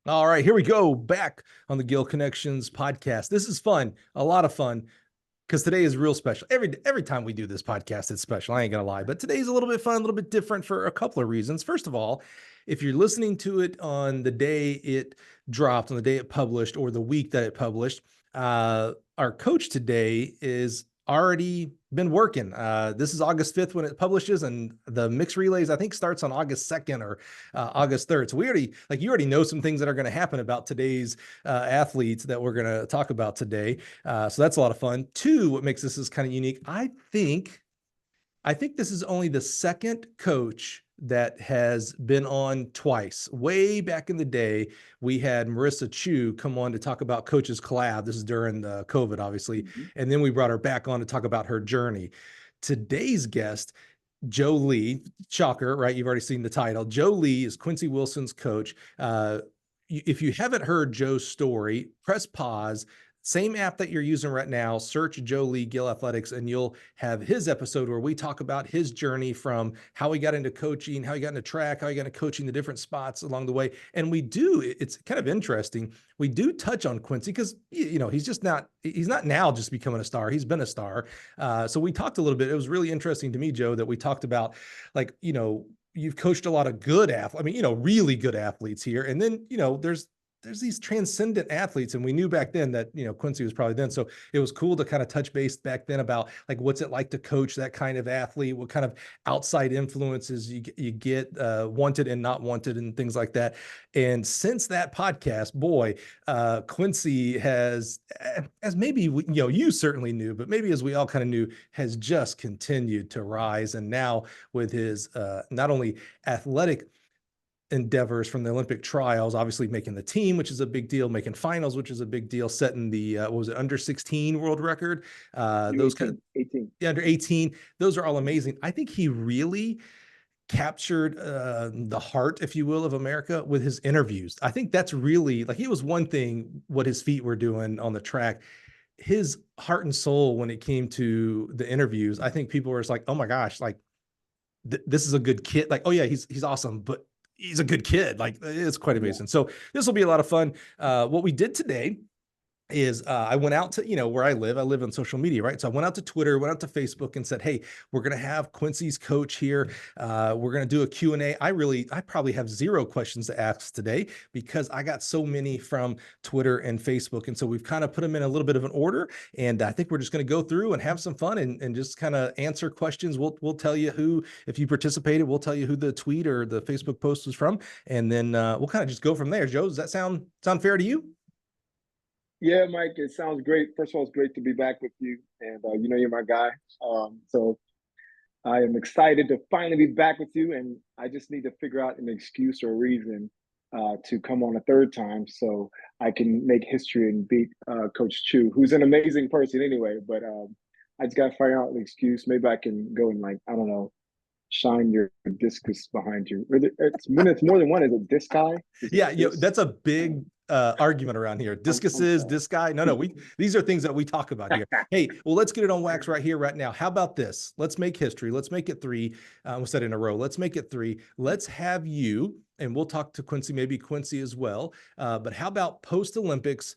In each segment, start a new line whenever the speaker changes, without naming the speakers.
All right, here we go. Back on the Gill Connections podcast. This is fun, a lot of fun, because today is real special. Every time we do this podcast, it's special. I ain't gonna lie, but today's a little bit fun, a little bit different for a couple of reasons. First of all, if you're listening to it on the day it dropped, on the day it published, or the week that it published, our coach today is already been working. This is August 5th when it publishes, and the mixed relays, I think, starts on August 2nd or August 3rd. So you already know some things that are going to happen about today's athletes that we're going to talk about today. So that's a lot of fun. Two, what makes this is kind of unique, I think this is only the second coach that has been on twice. Way back in the day, we had Marissa Chu come on to talk about Coaches Collab. This is during the COVID, obviously.
Mm-hmm.
And then we brought her back on to talk about her journey. Today's guest, Joe Lee, shocker, right? You've already seen the title. Joe Lee is Quincy Wilson's coach. If you haven't heard Joe's story, press pause. Same app that you're using right now, search Joe Lee Gill Athletics, and you'll have his episode where we talk about his journey from how he got into coaching, how he got into track, how he got into coaching, the different spots along the way. And it's kind of interesting. We do touch on Quincy because, he's not now just becoming a star. He's been a star. So we talked a little bit. It was really interesting to me, Joe, that we talked about, you've coached a lot of good athletes, really good athletes here. And then, there's these transcendent athletes, and we knew back then that, Quincy was probably then. So it was cool to kind of touch base back then about like, what's it like to coach that kind of athlete? What kind of outside influences you get, wanted and not wanted, and things like that. And since that podcast, boy, Quincy has, as maybe, you certainly knew, but maybe as we all kind of knew, has just continued to rise. And now with his, not only athletic endeavors from the Olympic trials, obviously making the team, which is a big deal, making finals, which is a big deal, setting the, under 16 world record. Those
18,
kind of
18.
Yeah, under 18. Those are all amazing. I think he really captured the heart, if you will, of America with his interviews. I think that's really, like, it was one thing what his feet were doing on the track. His heart and soul when it came to the interviews, I think people were just like, oh my gosh, like, this is a good kid. Like, oh yeah, he's awesome, but he's a good kid. Like, it's quite amazing. So this will be a lot of fun. What we did today is I went out to, where I live on social media, right? So I went out to Twitter, went out to Facebook, and said, hey, we're going to have Quincy's coach here. We're going to do a Q&A. I probably have zero questions to ask today because I got so many from Twitter and Facebook. And so we've kind of put them in a little bit of an order. And I think we're just going to go through and have some fun and just kind of answer questions. We'll tell you who, if you participated, we'll tell you who the tweet or the Facebook post was from. And then we'll kind of just go from there. Joe, does that sound fair to you?
Yeah, Mike, it sounds great. First of all, it's great to be back with you. And, you're my guy. So I am excited to finally be back with you. And I just need to figure out an excuse or a reason to come on a third time so I can make history and beat Coach Chu, who's an amazing person anyway. But I just got to figure out an excuse. Maybe I can go and, like, I don't know, shine your discus behind you. When it's more than one, is it this guy?
Yeah, that's a big argument around here. Discuses, this guy. No, these are things that we talk about here. Hey, well, let's get it on wax right here, right now. How about this? Let's make history. Let's make it three. We'll set it in a row. Let's make it three. Let's have you, and we'll talk to Quincy, maybe Quincy as well. But how about post-Olympics?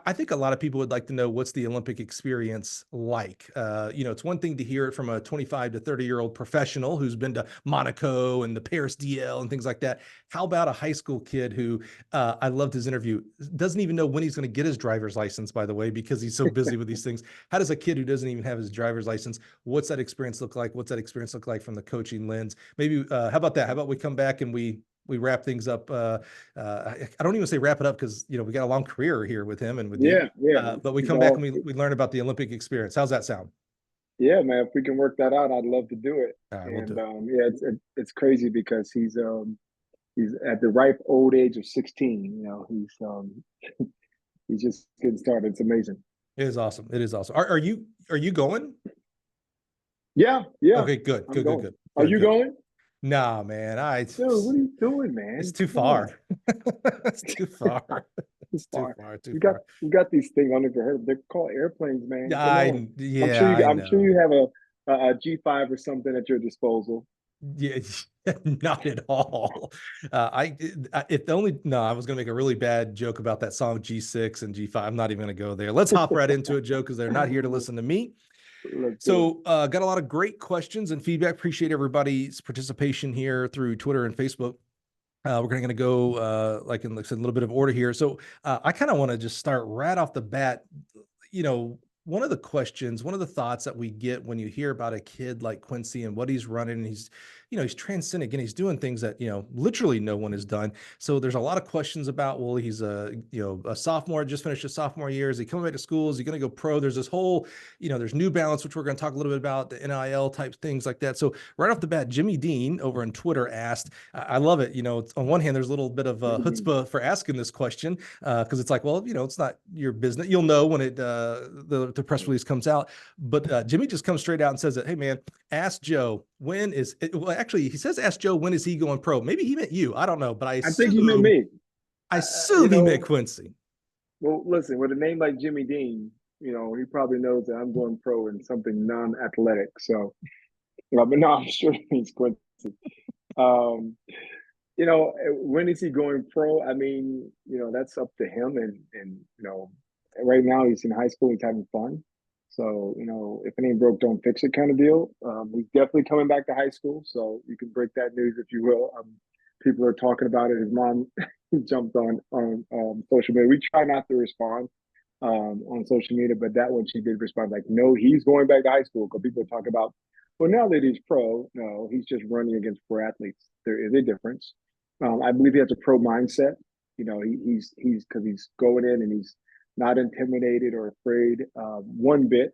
I think a lot of people would like to know, what's the Olympic experience like? It's one thing to hear it from a 25 to 30-year-old professional who's been to Monaco and the Paris DL and things like that. How about a high school kid who, I loved his interview, doesn't even know when he's going to get his driver's license, by the way, because he's so busy with these things. How does a kid who doesn't even have his driver's license, what's that experience look like? What's that experience look like from the coaching lens? Maybe, how about that? How about we come back and we wrap things up. I don't even say wrap it up because, we got a long career here with him and with you. But we come back and we learn about the Olympic experience. How's that sound?
Yeah, man. If we can work that out, I'd love to do it.
We'll do
it. It's crazy because he's at the ripe old age of 16. He's just getting started. It's amazing.
It is awesome. It is awesome. Are you going?
Yeah.
Okay, good.
Are you going?
Nah, man.
Dude, what are you doing, man?
It's too far. It's too far. It's too far.
You got these things on the heard. They're called airplanes, man.
I'm
sure you have a G5 or something at your disposal.
Yeah, not at all. If the only, no, I was going to make a really bad joke about that song G6 and G5. I'm not even going to go there. Let's hop right into it, Joe, because they're not here to listen to me.
Let's do it.
So, got a lot of great questions and feedback. Appreciate everybody's participation here through Twitter and Facebook. We're going to go like in a little bit of order here. So, I kind of want to just start right off the bat. You know, one of the questions, one of the thoughts that we get when you hear about a kid like Quincy and what he's running, he's, he's transcendent and he's doing things that, literally no one has done. So there's a lot of questions about, well, he's a sophomore, just finished his sophomore year. Is he coming back to school? Is he going to go pro? There's this whole, there's New Balance, which we're going to talk a little bit about, the NIL type things like that. So right off the bat, Jimmy Dean over on Twitter asked, I love it. On one hand, there's a little bit of chutzpah for asking this question because it's like, well, it's not your business. You'll know when the press release comes out. But Jimmy just comes straight out and says that, hey, man, ask Joe, when is it? Well, actually, he says, ask Joe, when is he going pro? Maybe he meant you. I don't know. But I
think he meant me.
I assume he meant Quincy.
Well, listen, with a name like Jimmy Dean, he probably knows that I'm going pro in something non-athletic. So, but no, I'm sure he means Quincy. When is he going pro? I mean, that's up to him. And right now he's in high school, he's having fun. So, if it ain't broke, don't fix it kind of deal. He's definitely coming back to high school. So you can break that news if you will. People are talking about it. His mom jumped on social media. We try not to respond on social media, but that one she did respond like, no, he's going back to high school because people talk about, well, now that he's pro, no, he's just running against pro athletes. There is a difference. I believe he has a pro mindset. He's because he's going in and he's not intimidated or afraid one bit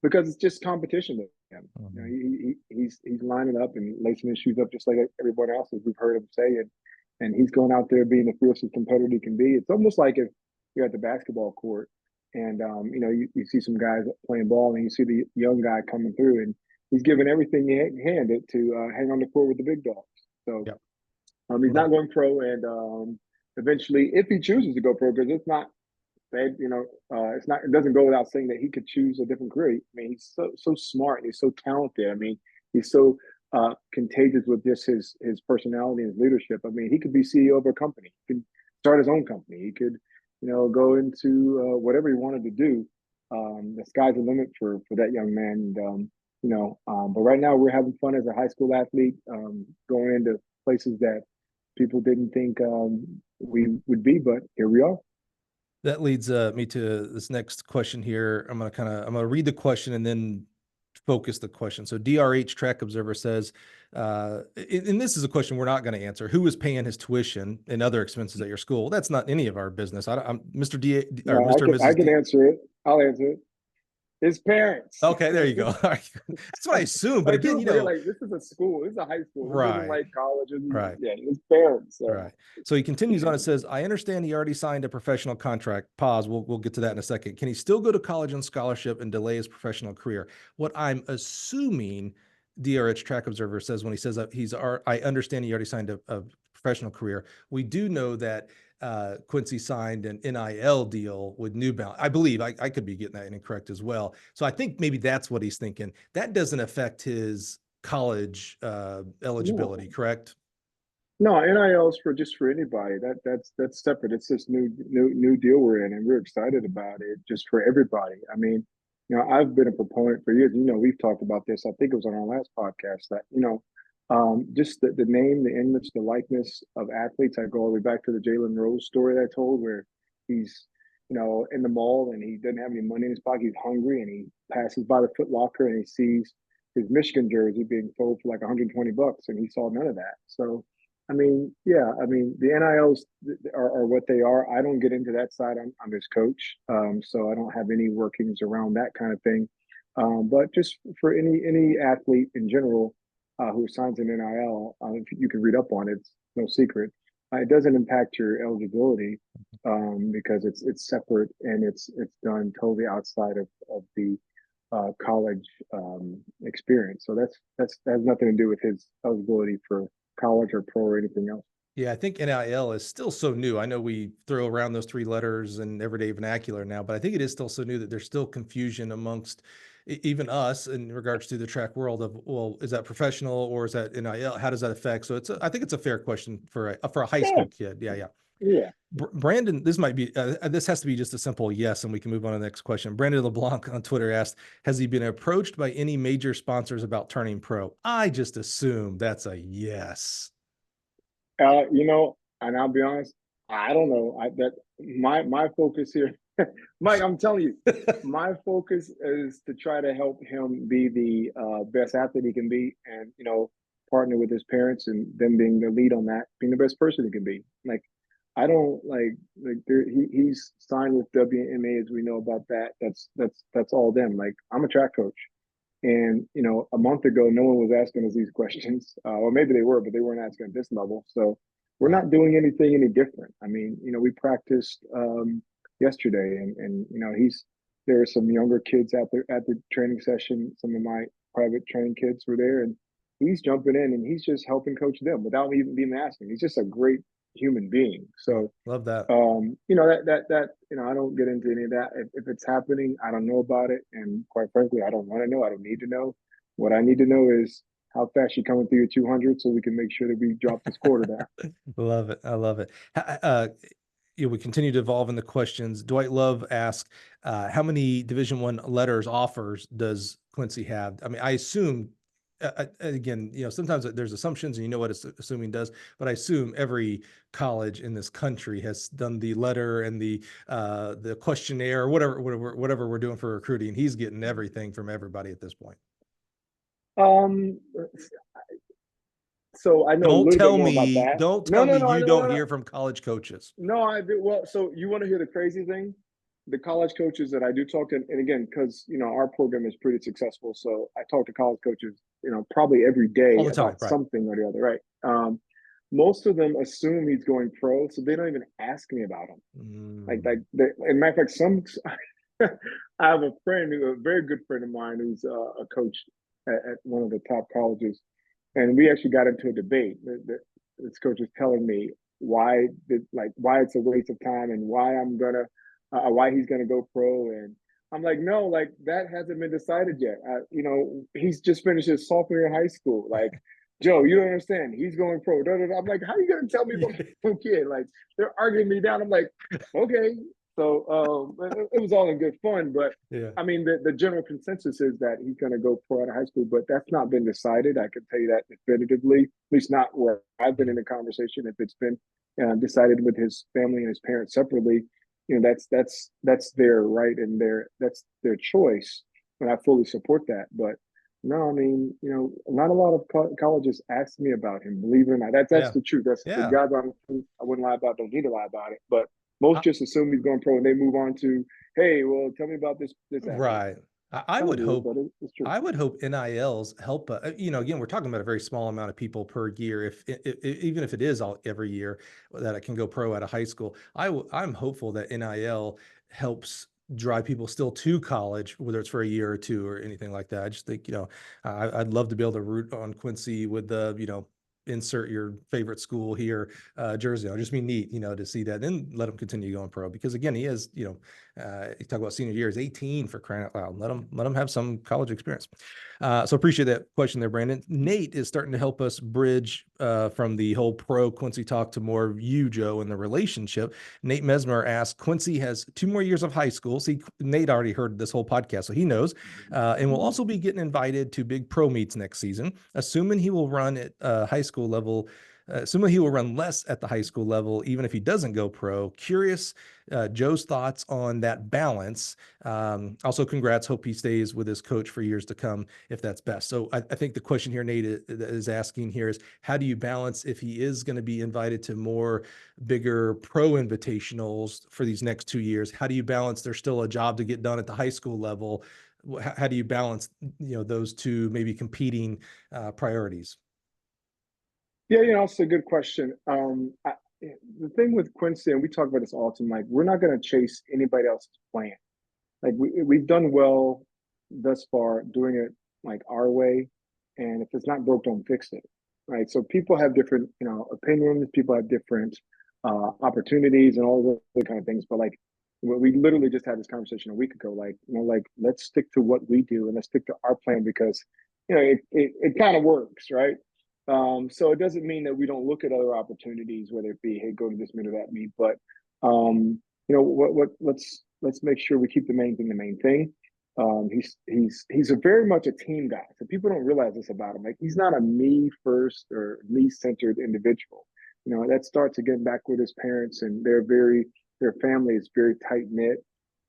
because it's just competition with him. Mm-hmm. He's lining up and lacing his shoes up just like everyone else, as we've heard him say, and he's going out there being the fiercest competitor he can be. It's almost like if you're at the basketball court and you see some guys playing ball and you see the young guy coming through and he's giving everything he handed to hang on the court with the big dogs. So yep. He's not going pro, and eventually, if he chooses to go pro, because it's not, it's not. It doesn't go without saying that he could choose a different career. I mean, he's so smart and he's so talented. I mean, he's so contagious with just his personality and his leadership. I mean, he could be CEO of a company. He could start his own company. He could, go into whatever he wanted to do. The sky's the limit for that young man. And, but right now we're having fun as a high school athlete, going into places that people didn't think we would be, but here we are.
That leads me to this next question here. I'm going to read the question and then focus the question. So DRH Track Observer says, and this is a question we're not going to answer. Who is paying his tuition and other expenses at your school? That's not any of our business. I'm Mr. D or Mr. and Mrs.
I can answer it. I'll answer it. His parents.
Okay, there you go. That's what I assume. But again,
like this is a school. This is a high school. This
right.
isn't like college.
Right.
Yeah, his parents. So.
Right. So he continues on. It says, I understand he already signed a professional contract. Pause. We'll get to that in a second. Can he still go to college on scholarship and delay his professional career? What I'm assuming DRH Track Observer says when he says that I understand he already signed a professional career. We do know that Quincy signed an NIL deal with New Balance. I believe I could be getting that incorrect as well. So I think maybe that's what he's thinking. That doesn't affect his college eligibility, correct?
No, NIL's for anybody. That's separate. It's this new deal we're in, and we're excited about it just for everybody. I mean, I've been a proponent for years. We've talked about this. I think it was on our last podcast that just the name, the image, the likeness of athletes. I go all the way back to the Jalen Rose story that I told, where he's, in the mall and he doesn't have any money in his pocket. He's hungry and he passes by the Foot Locker and he sees his Michigan jersey being sold for like $120, and he saw none of that. So, I mean, yeah, the NILs are what they are. I don't get into that side. I'm his coach, so I don't have any workings around that kind of thing. But just for any athlete in general, who signs an NIL, you can read up on it. It's no secret. It doesn't impact your eligibility because it's separate and it's done totally outside of the college experience. So that has nothing to do with his eligibility for college or pro or anything else.
Yeah, I think NIL is still so new. I know we throw around those three letters in everyday vernacular now, but I think it is still so new that there's still confusion amongst even us in regards to the track world of, well, is that professional or is that NIL? How does that affect? So I think it's a fair question for a high
Yeah,
school kid. Yeah.
yeah.
Brandon, this might be, this has to be just a simple yes, and we can move on to the next question. Brandon LeBlanc on Twitter asked, has he been approached by any major sponsors about turning pro? I just assume that's a yes.
You know, and I'll be honest, I don't know. My focus here, Mike. I'm telling you, my focus is to try to help him be the best athlete he can be, and partner with his parents and them being the lead on that, being the best person he can be. Like, I don't he's signed with WMA, as we know about that. That's all them. Like, I'm a track coach. And a month ago, no one was asking us these questions, or maybe they were, but they weren't asking at this level. So we're
Right.
not doing anything any different. I mean, we practiced yesterday, and there are some younger kids at the training session. Some of my private training kids were there, and he's jumping in and he's just helping coach them without even asking. He's just a great human being. So
Love that.
I don't get into any of that. If it's happening, I don't know about it, and quite frankly, I don't want to know. I don't need to know. What I need to know is how fast you're coming through your 200, so we can make sure that we drop this quarter down.
Love it. I love it. We continue to evolve in the questions. Dwight Love asked, how many Division I letters offers does Quincy have? I mean, I assume, again, sometimes there's assumptions and what assuming does, but I assume every college in this country has done the letter and the questionnaire, or whatever we're doing for recruiting. He's getting everything from everybody at this point.
Um, so I know a
Don't
little bit
tell
more about
me,
that.
don't
No,
tell
no,
me
no,
you
no,
don't
no, no.
hear from college coaches.
No, I do. Well, so you want to hear the crazy thing? The college coaches that I do talk to, and again, because our program is pretty successful, so I talk to college coaches, probably every
All
day
the time,
about
right?
something or the other, right? Most of them assume he's going pro, so they don't even ask me about him. And matter of fact, I have a friend, a very good friend of mine, who's a coach at one of the top colleges, and we actually got into a debate. This coach was telling me why it's a waste of time and why he's gonna go pro, and I'm like, no, like that hasn't been decided yet. He's just finished his sophomore year of high school. Like, Joe, you don't understand. He's going pro. I'm like, how are you gonna tell me about my kid? Like, they're arguing me down. I'm like, okay. So it was all in good fun, but
Yeah.
I mean, the general consensus is that he's going to go pro out of high school, but that's not been decided. I can tell you that definitively, at least not where I've been in the conversation. If it's been decided with his family and his parents separately, that's their right and that's their choice, and I fully support that. But no, I mean, not a lot of colleges ask me about him. Believe it or not, that's the truth. That's the God I wouldn't lie about. Don't need to lie about it, but. Most just assume he's going pro and they move on to, hey, well, tell me about this athlete.
Right. I
Some
would
do,
hope,
but it's true.
I would hope NILs help. Again, we're talking about a very small amount of people per year. Even if it is every year that it can go pro out of high school, I'm hopeful that NIL helps drive people still to college, whether it's for a year or two or anything like that. I just think, I'd love to be able to root on Quincy with the, insert your favorite school here, jersey. It'll just be neat, to see that, then let him continue going pro, because again, he is, you talk about senior year, is 18, for crying out loud. Let him have some college experience. So appreciate that question there, Brandon. Nate is starting to help us bridge from the whole pro Quincy talk to more of you, Joe, and the relationship. Nate Mesmer asked, Quincy has 2 more years of high school. See, Nate already heard this whole podcast, so he knows, and will also be getting invited to big pro meets next season, assuming he will run at high school level. Assuming he will run less at the high school level, even if he doesn't go pro. Curious Joe's thoughts on that balance. Also, congrats. Hope he stays with his coach for years to come, if that's best. So I think the question here, Nate, is asking here is, how do you balance if he is going to be invited to more bigger pro invitationals for these next 2 years? How do you balance there's still a job to get done at the high school level? How do you balance, those two maybe competing priorities?
Yeah, it's a good question. The thing with Quincy, and we talk about this all the time, like, we're not going to chase anybody else's plan. Like, we've done well thus far doing it like our way, and if it's not broke, don't fix it, right? So people have different, opinions. People have different opportunities and all those kind of things. But like, We literally just had this conversation a week ago. Like, like let's stick to what we do and let's stick to our plan because, it kind of works, right? So it doesn't mean that we don't look at other opportunities, whether it be, hey, go to this meet or that meet, but let's make sure we keep the main thing the main thing. He's a very much a team guy. So people don't realize this about him. Like he's not a me first or me centered individual. That starts again back with his parents, and their family is very tight knit.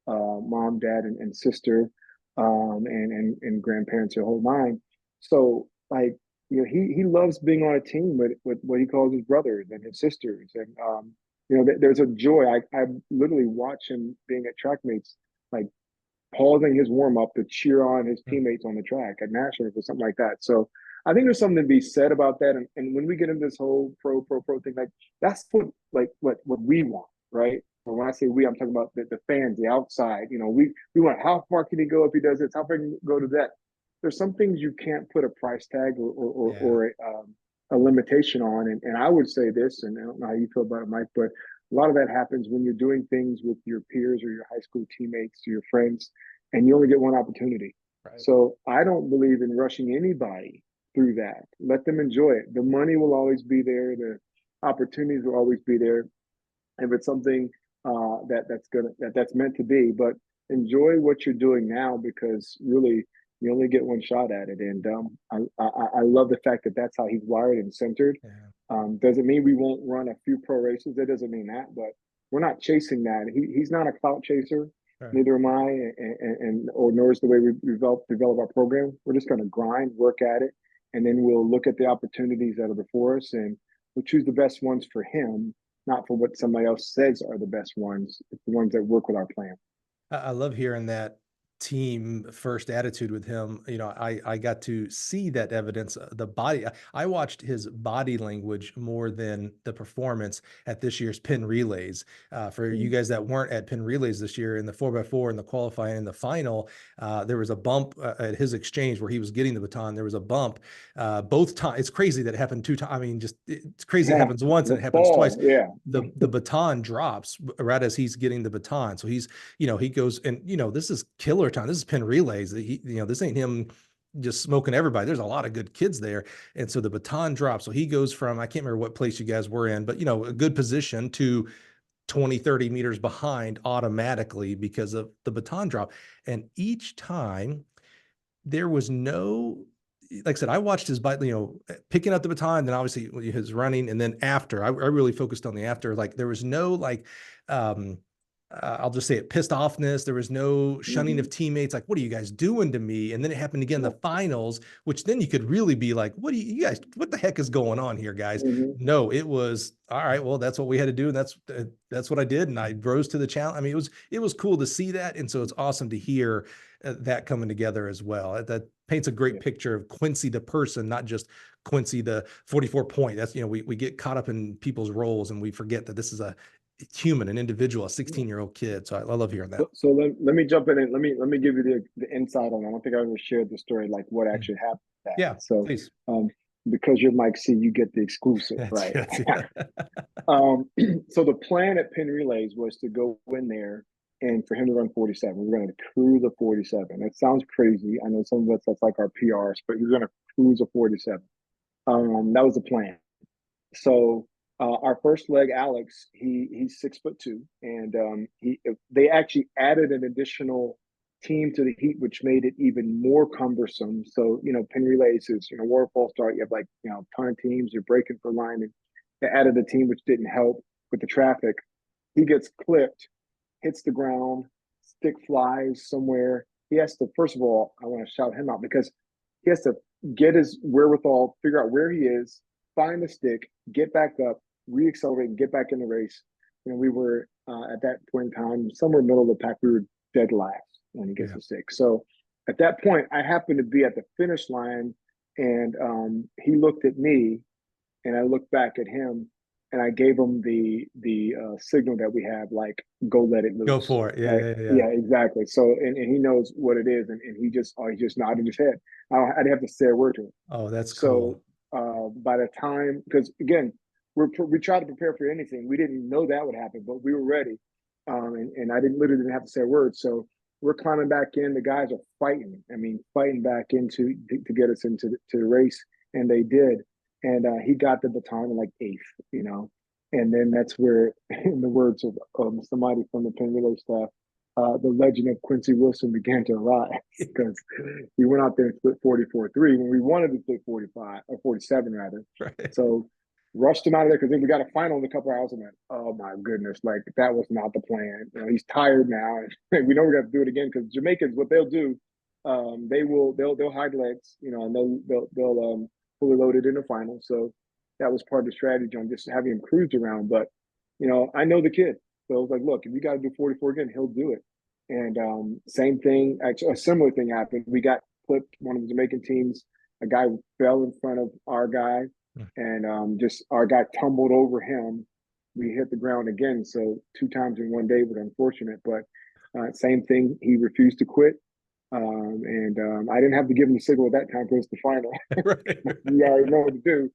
Mom, dad, and sister, and grandparents, the whole nine. So like he loves being on a team with what he calls his brothers and his sisters, and there's a joy. I literally watch him being at track meets, like pausing his warm up to cheer on his teammates on the track at nationals or something like that. So I think there's something to be said about that. And when we get into this whole pro thing, like that's what we want, right? Or when I say we, I'm talking about the fans, the outside. We want how far can he go if he does this? How far can he go to that? There's some things you can't put a price tag or a limitation on. And I would say this, and I don't know how you feel about it, Mike, but a lot of that happens when you're doing things with your peers or your high school teammates or your friends, and you only get one opportunity. Right. So I don't believe in rushing anybody through that. Let them enjoy it. The money will always be there. The opportunities will always be there. If it's something that's meant to be, but enjoy what you're doing now because really you only get one shot at it. And I love the fact that that's how he's wired and centered. Yeah. Doesn't mean we won't run a few pro races. That doesn't mean that, but we're not chasing that. He's not a clout chaser. Right. Neither am I, or nor is the way we develop our program. We're just going to grind, work at it, and then we'll look at the opportunities that are before us, and we'll choose the best ones for him, not for what somebody else says are the best ones. It's the ones that work with our plan.
I love hearing that team first attitude with him. I got to see that evidence. The body, I watched his body language more than the performance at this year's Penn Relays. For you guys that weren't at Penn Relays this year, in the 4x4 and the qualifying and the final, there was a bump at his exchange where he was getting the baton. There was a bump both times. It's crazy that it happened 2 times. I mean, it's crazy. It happens once and it happens twice. Yeah. The baton drops right as he's getting the baton. So he's, he goes, and this is killer time. This is Penn Relays. This ain't him just smoking everybody. There's a lot of good kids there. And so the baton drops. So he goes from, I can't remember what place you guys were in, but a good position to 20, 30 meters behind automatically because of the baton drop. And each time there was no, like I said, I watched his bike, picking up the baton, then obviously his running. And then after, I really focused on the after, like there was no I'll just say it, pissed offness. There was no shunning of teammates. Like, what are you guys doing to me? And then it happened again in the finals, which then you could really be like, what the heck is going on here, guys? No, it was, all right, well, that's what we had to do. And that's what I did. And I rose to the challenge. I mean, it was cool to see that. And so it's awesome to hear that coming together as well. That paints a great picture of Quincy, the person, not just Quincy, the 44 point. That's, we get caught up in people's roles and we forget that this is a human, an individual, a 16-year-old kid. So I love hearing that.
So let me jump in and let me give you the insight on. I don't think I ever shared the story, like what actually happened.
Yeah.
So
please.
Because you're Mike C, you get the exclusive, right? So the plan at Penn Relays was to go in there and for him to run 47. We're going to cruise a 47. It sounds crazy. I know some of us, that's like our PRs, but you're going to cruise a 47. That was the plan. So our first leg, Alex, he's 6'2", and they actually added an additional team to the heat, which made it even more cumbersome. So Penn Relays is waterfall start. You have like a ton of teams. You're breaking for line, and they added a team which didn't help with the traffic. He gets clipped, hits the ground, stick flies somewhere. He has to, first of all, I want to shout him out because he has to get his wherewithal, figure out where he is, find the stick, get back up, re-accelerate, and get back in the race. We were at that point in time, somewhere middle of the pack, we were dead last when he gets the stick. So at that point, I happened to be at the finish line, and he looked at me, and I looked back at him, and I gave him the signal that we have, like, go let it loose.
Go for it.
Yeah, exactly. So, and he knows what it is, and he just nodded his head. I didn't have to say a word to him.
Oh, that's cool.
So by the time, because again, we tried to prepare for anything. We didn't know that would happen, but we were ready. and I literally didn't have to say a word. So we're climbing back in. The guys are fighting. I mean, fighting back into to get us into the race, and they did. And he got the baton in like eighth, and then that's where, in the words of somebody from the Penn Relay staff, the legend of Quincy Wilson began to rise, because he went out there and split 44-3 when we wanted to split 45 or 47 rather.
Right.
So rushed him out of there, because then we got a final in a couple of hours, and oh my goodness, like that was not the plan. He's tired now, and we know we're gonna have to do it again, because Jamaicans, what they'll do, they'll hide legs, and they'll fully loaded in the final. So that was part of the strategy on just having him cruise around. But I know the kid, so I was like, look, if we got to do 44 again, he'll do it. And same thing, actually, a similar thing happened. We got clipped, one of the Jamaican teams, a guy fell in front of our guy, and just our guy tumbled over him. We hit the ground again. So 2 times in one day was unfortunate, but same thing. He refused to quit. And I didn't have to give him the signal at that time, because it's the final. We already know what to do.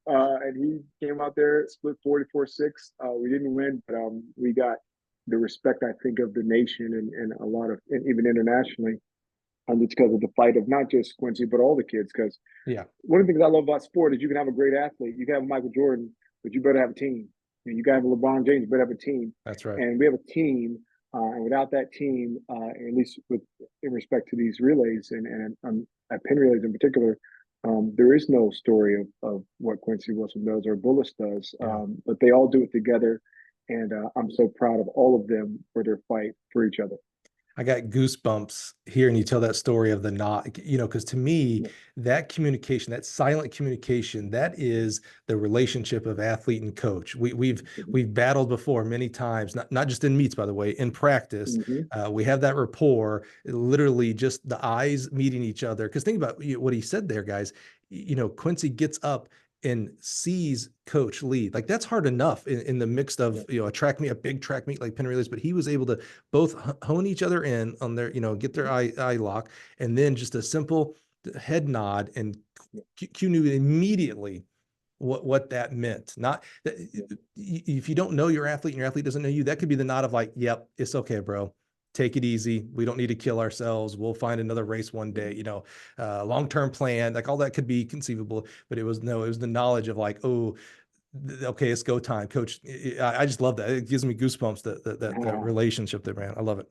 And he came out there, split 44-6. We didn't win, but we got the respect, I think, of the nation and a lot of, and even internationally. It's because of the fight of not just Quincy, but all the kids. Because one of the things I love about sport is you can have a great athlete. You can have Michael Jordan, but you better have a team. You got to have a LeBron James, you better have a team.
That's right.
And we have a team. And without that team, at least in respect to these relays and at Penn Relays in particular, there is no story of what Quincy Wilson does or Bullis does. But they all do it together. And I'm so proud of all of them for their fight for each other.
I got goosebumps hearing you tell that story of the knot, because to me, that communication, that silent communication, that is the relationship of athlete and coach. We've battled before many times, not just in meets, by the way, in practice. We have that rapport, literally just the eyes meeting each other. Because think about what he said there, guys. Quincy gets up and sees Coach Lee. Like, that's hard enough in the mix of, a big track meet like Penn Relays, but he was able to both hone each other in on their, get their eye lock, and then just a simple head nod, and Q knew immediately what that meant. Not that if you don't know your athlete and your athlete doesn't know you, that could be the nod of like, yep, it's okay, bro. Take it easy. We don't need to kill ourselves. We'll find another race one day, long-term plan, like all that could be conceivable, but it was the knowledge of like, oh, okay, it's go time, coach. I just love that. It gives me goosebumps, that relationship there, man. I love it.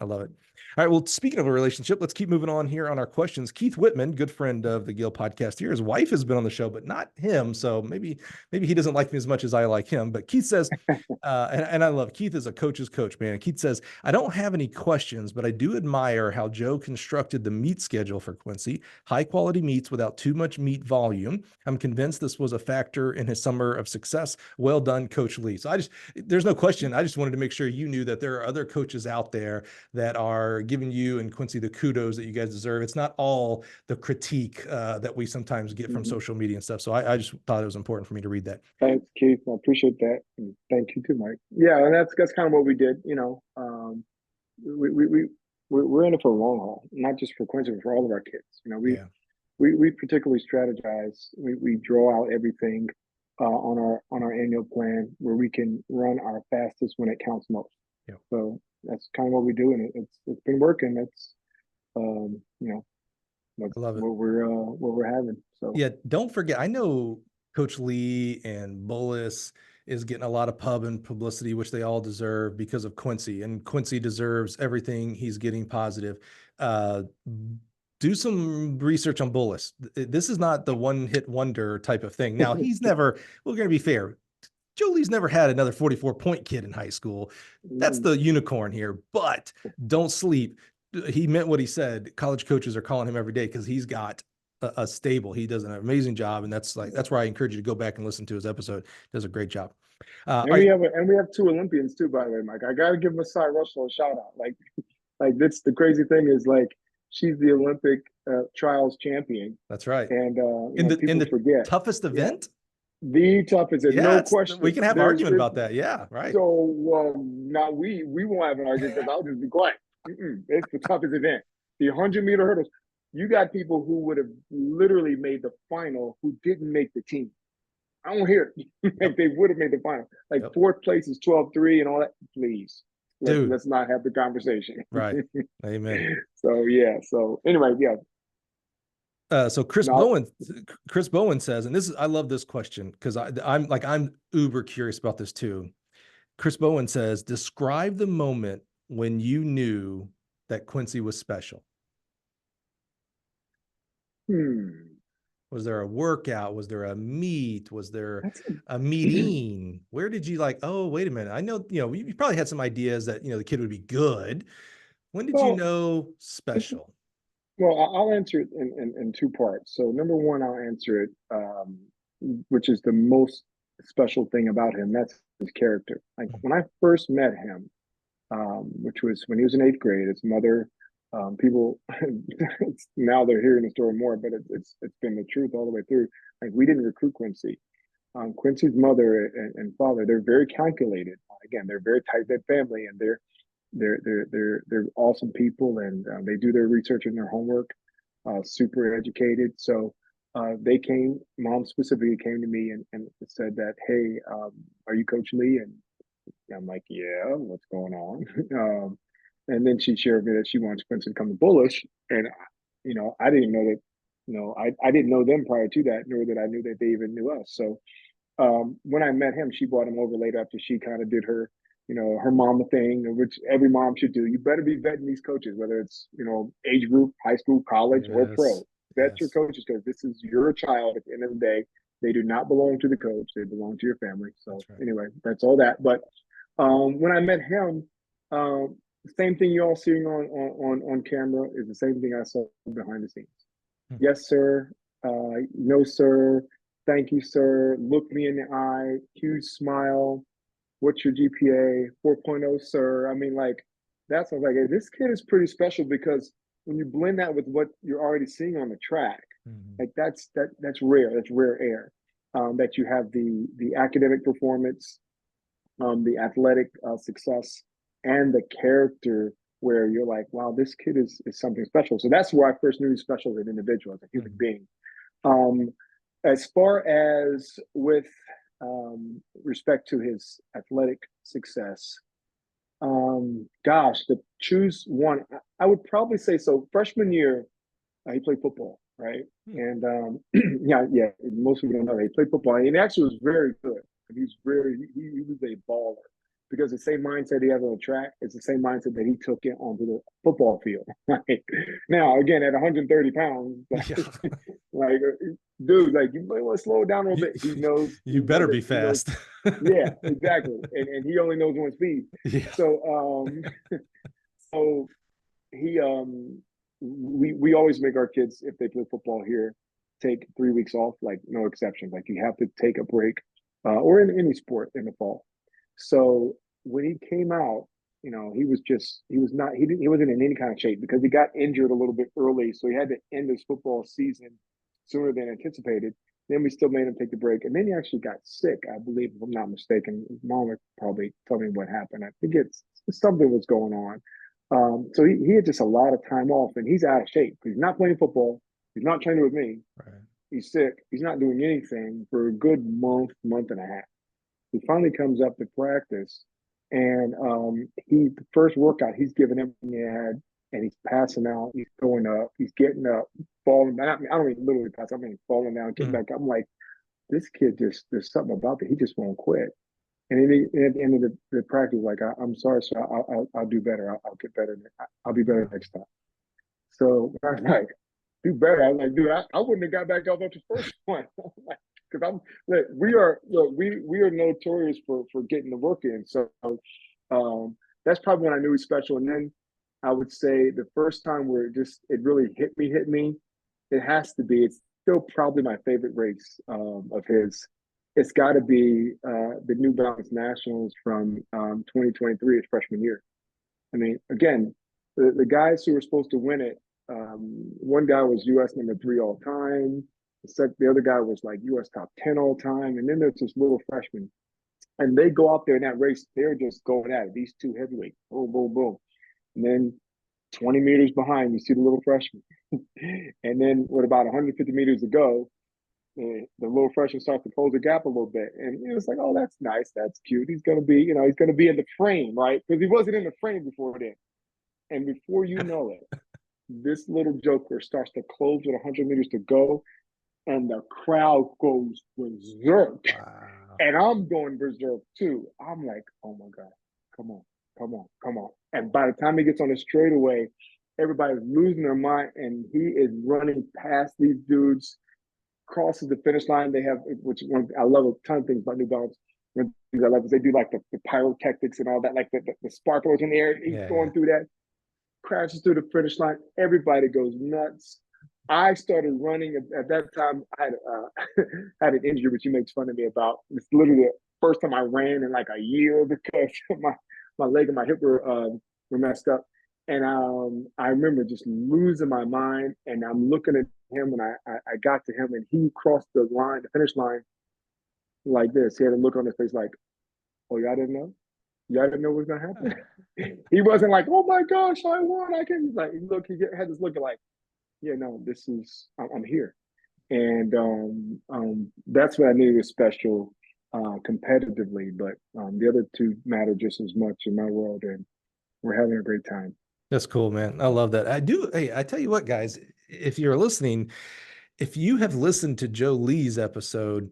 All right. Well, speaking of a relationship, let's keep moving on here on our questions. Keith Whitman, good friend of the Gill podcast here. His wife has been on the show, but not him. So maybe he doesn't like me as much as I like him. But Keith says, and I love Keith is a coach's coach, man. And Keith says, I don't have any questions, but I do admire how Joe constructed the meet schedule for Quincy. High quality meets without too much meet volume. I'm convinced this was a factor in his summer of success. Well done, Coach Lee. So there's no question. I just wanted to make sure you knew that there are other coaches out there that are giving you and Quincy the kudos that you guys deserve. It's not all the critique that we sometimes get from social media and stuff. So I just thought it was important for me to read that.
Thanks, Keith. I appreciate that. And thank you too, Mike. Yeah, and that's kind of what we did. We're in it for a long haul, not just for Quincy, but for all of our kids. We particularly strategize. We draw out everything on our annual plan where we can run our fastest when it counts most. So that's kind of what we do, and it's been working. That's that's
I love it.
what we're having. So
yeah, don't forget. I know Coach Lee and Bullis is getting a lot of pub and publicity, which they all deserve because of Quincy, and Quincy deserves everything he's getting positive. Do some research on Bullis. This is not the one-hit wonder type of thing. Now, we're going to be fair. Joe Lee's never had another 44-point kid in high school. That's the unicorn here, but don't sleep. He meant what he said. College coaches are calling him every day because he's got a stable. He does an amazing job. And that's where I encourage you to go back and listen to his episode. Does a great job.
And we have 2 Olympians too, by the way, Mike. I got to give Masai Russell a shout out. Like that's the crazy thing is like, she's the Olympic trials champion.
That's right.
And
in the toughest event?
The toughest, no question.
We can have an argument about that. Yeah, right.
So now we won't have an argument because I'll just be quiet. It's the toughest event. The 100-meter hurdles. You got people who would have literally made the final who didn't make the team. I don't hear it. Like they would have made the final. Like 4th place is 12-3 and all that. Please.
Dude,
let's not have the conversation.
right. Amen.
So yeah. So anyway, yeah.
So
No.
Chris Bowen says, and this is, I love this question because I'm uber curious about this too. Chris Bowen says, describe the moment when you knew that Quincy was special. Was there a workout? Was there a meet? Was there a meeting? Where did you like, oh, wait a minute. I know, you probably had some ideas that, the kid would be good. When did you
Well,
know special?
well, I'll answer it in two parts. So number one, I'll answer it, which is the most special thing about him. That's his character. Like when I first met him, which was when he was in 8th grade, his mother, people now they're hearing the story more, but it's been the truth all the way through. Like we didn't recruit Quincy. Quincy's mother and father, they're very calculated. Again, they're a very tight-knit family, and they're awesome people, and they do their research and their homework. Super educated. So they came. Mom specifically came to me and said that, "Hey, are you Coach Lee?" And I'm like, "Yeah, what's going on?" And then she shared with me that she wants Quincy to come to Bullis, and I didn't know that. I didn't know them prior to that, nor that I knew that they even knew us. So when I met him, she brought him over later after she kind of did her, her mama thing, which every mom should do. You better be vetting these coaches, whether it's, age group, high school, college, or pro. Vet your coaches because this is your child at the end of the day. They do not belong to the coach. They belong to your family. So anyway, that's all that. But when I met him, same thing you all seeing on camera is the same thing I saw behind the scenes. Yes, sir. No, sir. Thank you, sir. Look me in the eye. Huge smile. What's your GPA? 4.0, sir. I mean, like, that's like, hey, this kid is pretty special because when you blend that with what you're already seeing on the track, like that's rare. That's rare air. That you have the academic performance, the athletic success, and the character where you're like, wow, this kid is something special. So that's where I first knew he's special as an individual, as a human being. As far as with respect to his athletic success, gosh, to choose one, I would probably say so. Freshman year, he played football, right? And yeah, most people don't know he played football, and he actually was very good. He was a baller because the same mindset he has on the track is the same mindset that he took it onto the football field. Right? Now, again, at 130 pounds, like, dude, like you might want to slow it down a little bit. He knows
you better be fast.
Yeah, exactly. And he only knows one speed. Yeah. So so he we always make our kids, if they play football here, take 3 weeks off, like no exception. Like you have to take a break, or in any sport in the fall. So when he came out, he wasn't in any kind of shape because he got injured a little bit early. So he had to end his football season sooner than anticipated. Then we still made him take the break. And then he actually got sick, I believe, if I'm not mistaken. His mom would probably tell me what happened. I think something was going on. So he had just a lot of time off, and he's out of shape. He's not playing football. He's not training with me. Right. He's sick. He's not doing anything for a good month and a half. He finally comes up to practice, and the first workout he's giving him in the head, and he's passing out. He's going up. He's getting up, falling. I don't mean literally pass. I mean falling down, getting back up. I'm like, this kid there's something about it. He just won't quit. And at the end of the practice, like, I'm sorry, sir. I'll do better. I'll get better. I'll be better next time. So I was like, do better. I was like, dude, I wouldn't have got back up the first one. Because we are notorious for getting the work in. So that's probably when I knew he's special. And then I would say the first time where it really hit me, it has to be, it's still probably my favorite race of his. It's got to be the New Balance Nationals from 2023, his freshman year. I mean, again, the guys who were supposed to win it, one guy was U.S. #3 all time. The other guy was like U.S. top 10 all time. And then there's this little freshman. And they go out there in that race, they're just going at it. These two heavyweights, boom, boom, boom. And then 20 meters behind, you see the little freshman. And then with about 150 meters to go, the little freshman starts to close the gap a little bit. And it was like, oh, that's nice. That's cute. He's going to be, he's going to be in the frame, right? Because he wasn't in the frame before then. And before you know it, this little joker starts to close with 100 meters to go. And the crowd goes berserk.
Wow.
And I'm going berserk too. I'm like, oh my God, come on, come on, come on. And by the time he gets on the straightaway, everybody's losing their mind. And he is running past these dudes, crosses the finish line. They have, which one I love a ton of things about New Balance. One things I love is they do like the pyrotechnics and all that, like the sparklers in the air. He's going through that, crashes through the finish line. Everybody goes nuts. I started running at that time. I had had an injury, which he makes fun of me about. It's literally the first time I ran in like a year because my leg and my hip were messed up. And I remember just losing my mind. And I'm looking at him, and I got to him, and he crossed the line, the finish line, like this. He had a look on his face like, "Oh, y'all didn't know? Y'all didn't know what was gonna happen?" He wasn't like, "Oh my gosh, I won! I can." He's like, look, he had this look like, yeah, no, this is, I'm here. And that's what I knew was special competitively. But the other two matter just as much in my world, and we're having a great time.
That's cool, man. I love that. I do. Hey, I tell you what, guys, if you're listening, if you have listened to Joe Lee's episode,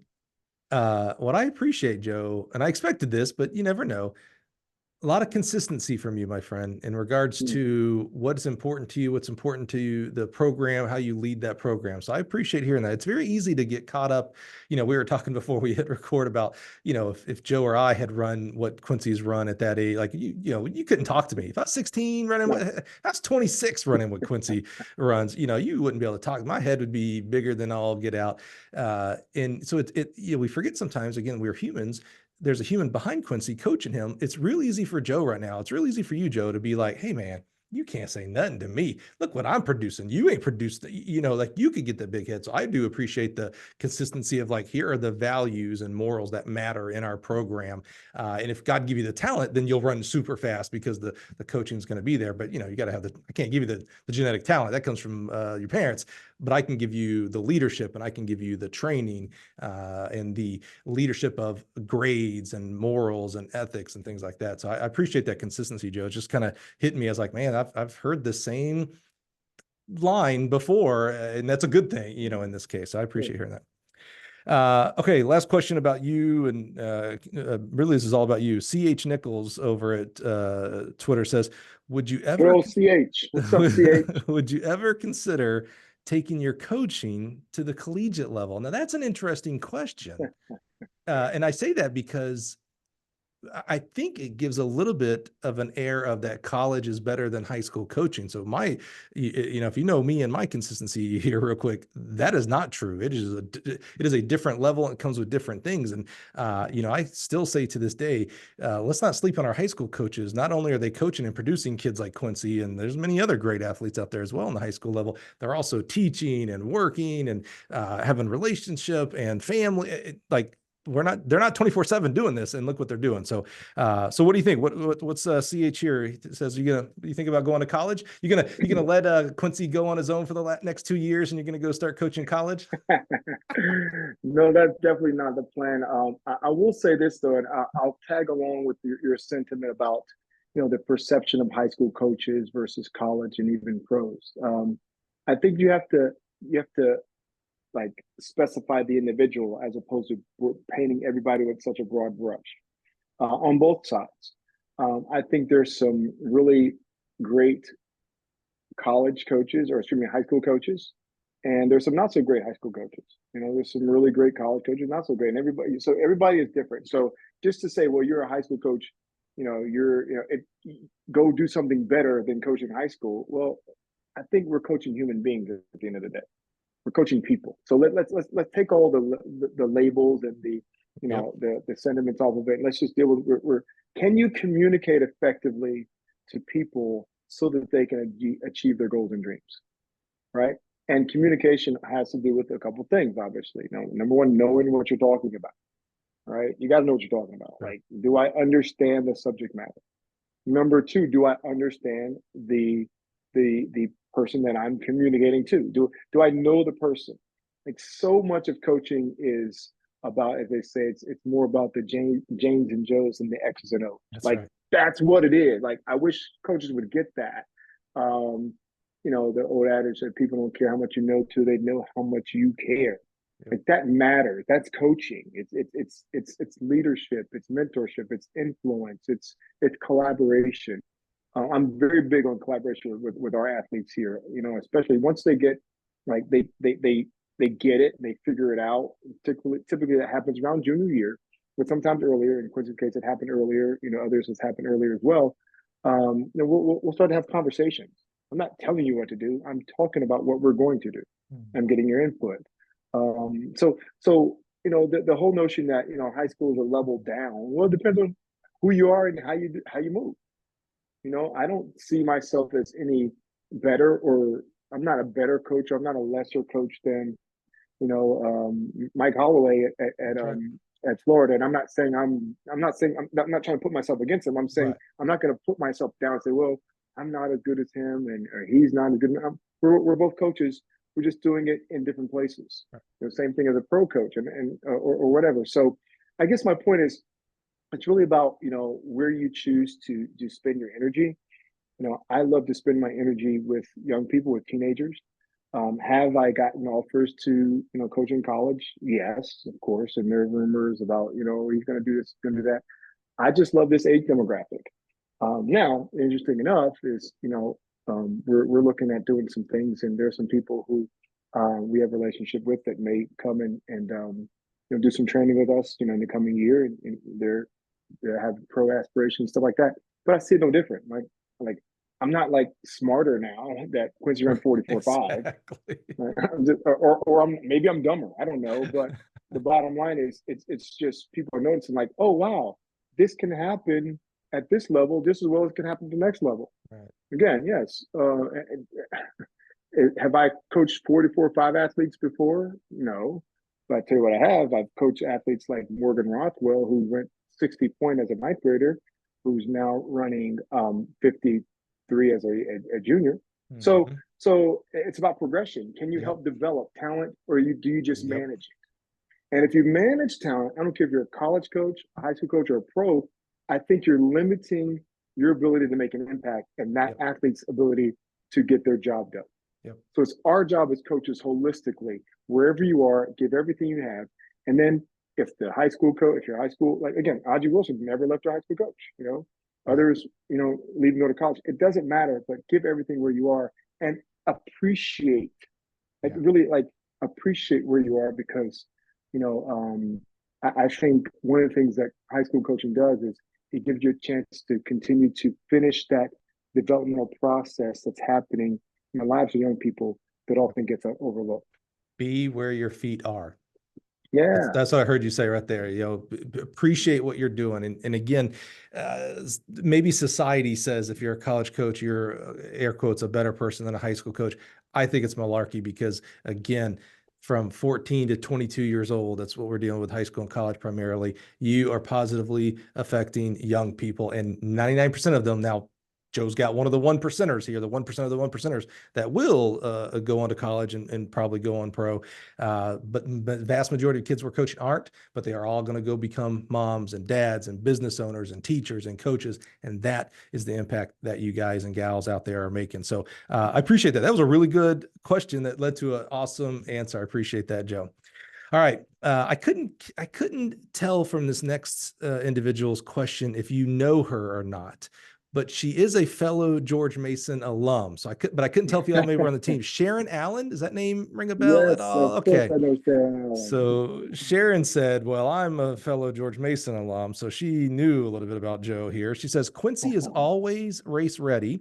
what I appreciate, Joe, and I expected this, but you never know. A lot of consistency from you, my friend, in regards to what's important to you, what's important to you, the program, how you lead that program. So I appreciate hearing that. It's very easy to get caught up. We were talking before we hit record about, if Joe or I had run what Quincy's run at that age, like, you couldn't talk to me. If I was 16 running, I was 26 running what Quincy runs, you wouldn't be able to talk. My head would be bigger than all get out. And so we forget sometimes, again, we're humans. There's a human behind Quincy coaching him. It's real easy for Joe right now. It's real easy for you, Joe, to be like, hey, man, you can't say nothing to me. Look what I'm producing. You ain't produced, like you could get the big head. So I do appreciate the consistency of like, here are the values and morals that matter in our program. And if God give you the talent, then you'll run super fast because the coaching is going to be there. But, you got to have I can't give you the genetic talent that comes from your parents, but I can give you the leadership, and I can give you the training and the leadership of grades and morals and ethics and things like that. So I appreciate that consistency, Joe. It's just kind of hit me as like, man, I've heard the same line before, and that's a good thing, in this case. So I appreciate hearing that. Okay, last question about you, and really this is all about you. CH Nichols over at Twitter says, would you ever
CH? What's up, CH?
would you ever consider taking your coaching to the collegiate level? Now that's an interesting question. And I say that because I think it gives a little bit of an air of that college is better than high school coaching. So if you know me and my consistency here real quick, that is not true. It is a different level, and it comes with different things. And, I still say to this day, let's not sleep on our high school coaches. Not only are they coaching and producing kids like Quincy, and there's many other great athletes out there as well in the high school level, they're also teaching and working and having relationship and family. They're not 24/7 doing this, and look what they're doing. So what do you think? What's CH here? He says, you think about going to college? You're gonna let Quincy go on his own for the next 2 years, and you're gonna go start coaching college?
No, that's definitely not the plan. I will say this though, and I'll tag along with your sentiment about the perception of high school coaches versus college and even pros. I think you have to like specify the individual as opposed to painting everybody with such a broad brush on both sides. I think there's some really great college coaches, or excuse me, high school coaches, and there's some not so great high school coaches. There's some really great college coaches, not so great, and everybody is different. So just to say, well, you're a high school coach, go do something better than coaching high school. Well, I think we're coaching human beings at the end of the day. We're coaching people. So let's take all the labels and the sentiments off of it. Let's just deal with can you communicate effectively to people so that they can achieve their goals and dreams, right? And communication has to do with a couple of things, obviously. Number one, knowing what you're talking about, right? You got to know what you're talking about. Like, do I understand the subject matter? Number two, do I understand the person that I'm communicating to? Do I know the person? Like so much of coaching is about, as they say, it's more about the James and Joes and the X's and O's.
That's
Like
right.
that's what it is. Like I wish coaches would get that. Um, the old adage that people don't care how much you know till they know how much you care.
Yep.
Like that matters. That's coaching. It's leadership. It's mentorship. It's influence. It's collaboration. I'm very big on collaboration with our athletes here. Especially once they get like they get it, they figure it out. Typically that happens around junior year, but sometimes earlier. In Quincy's case, it happened earlier. Others has happened earlier as well. We'll start to have conversations. I'm not telling you what to do. I'm talking about what we're going to do. I'm getting your input. The whole notion that high school is a level down. Well, it depends on who you are and how you move. I don't see myself as any better, or I'm not a better coach. I'm not a lesser coach than Mike Holloway at Florida. And I'm not not trying to put myself against him. I'm saying
Right.
I'm not going to put myself down and say, well, I'm not as good as him, or he's not as good. We're both coaches. We're just doing it in different places. Right. Same thing as a pro coach or whatever. So I guess my point is, it's really about where you choose to spend your energy. I love to spend my energy with young people, with teenagers. Have I gotten offers to coach in college? Yes, of course. And there are rumors about he's going to do this, going to do that. I just love this age demographic. Now, interesting enough is we're looking at doing some things, and there's some people who we have a relationship with that may come and do some training with us in the coming year, and they have pro aspirations, stuff like that. But I see it no different. Like I'm not like smarter now that Quincy ran 44.5.
Exactly.
Or maybe I'm dumber. I don't know. But the bottom line is it's just people are noticing like, oh wow, this can happen at this level just as well as it can happen at the next level.
Right.
Again, yes. Have I coached 44.5 athletes before? No. But I tell you what I have. I've coached athletes like Morgan Rothwell, who went 60 point as a ninth grader, who's now running 53 as a junior. Mm-hmm. So it's about progression. Can you help develop talent, or do you just manage it? And if you manage talent, I don't care if you're a college coach, a high school coach, or a pro, I think you're limiting your ability to make an impact and that athlete's ability to get their job done. Yep. So it's our job as coaches holistically, wherever you are, give everything you have. And then if you're high school, like again, Audrey Wilson never left her high school coach, others, leave and go to college. It doesn't matter, but give everything where you are and appreciate, really appreciate where you are, because, I think one of the things that high school coaching does is it gives you a chance to continue to finish that developmental process that's happening in the lives of young people that often gets overlooked.
Be where your feet are.
Yeah,
that's what I heard you say right there. Appreciate what you're doing. And again, maybe society says if you're a college coach, you're air quotes a better person than a high school coach. I think it's malarkey, because again, from 14 to 22 years old, that's what we're dealing with, high school and college primarily. You are positively affecting young people, and 99% of them now. Joe's got one of the 1%ers here, the 1% of the 1%ers that will go on to college and probably go on pro. But the vast majority of kids we're coaching aren't, but they are all going to go become moms and dads and business owners and teachers and coaches. And that is the impact that you guys and gals out there are making. So I appreciate that. That was a really good question that led to an awesome answer. I appreciate that, Joe. All right. I couldn't tell from this next individual's question if you know her or not, but she is a fellow George Mason alum. So I couldn't tell if y'all maybe were on the team. Sharon Allen, does that name ring a bell at all?
Okay. I know Sharon Allen.
So Sharon said, well, I'm a fellow George Mason alum. So she knew a little bit about Joe here. She says, Quincy is always race ready.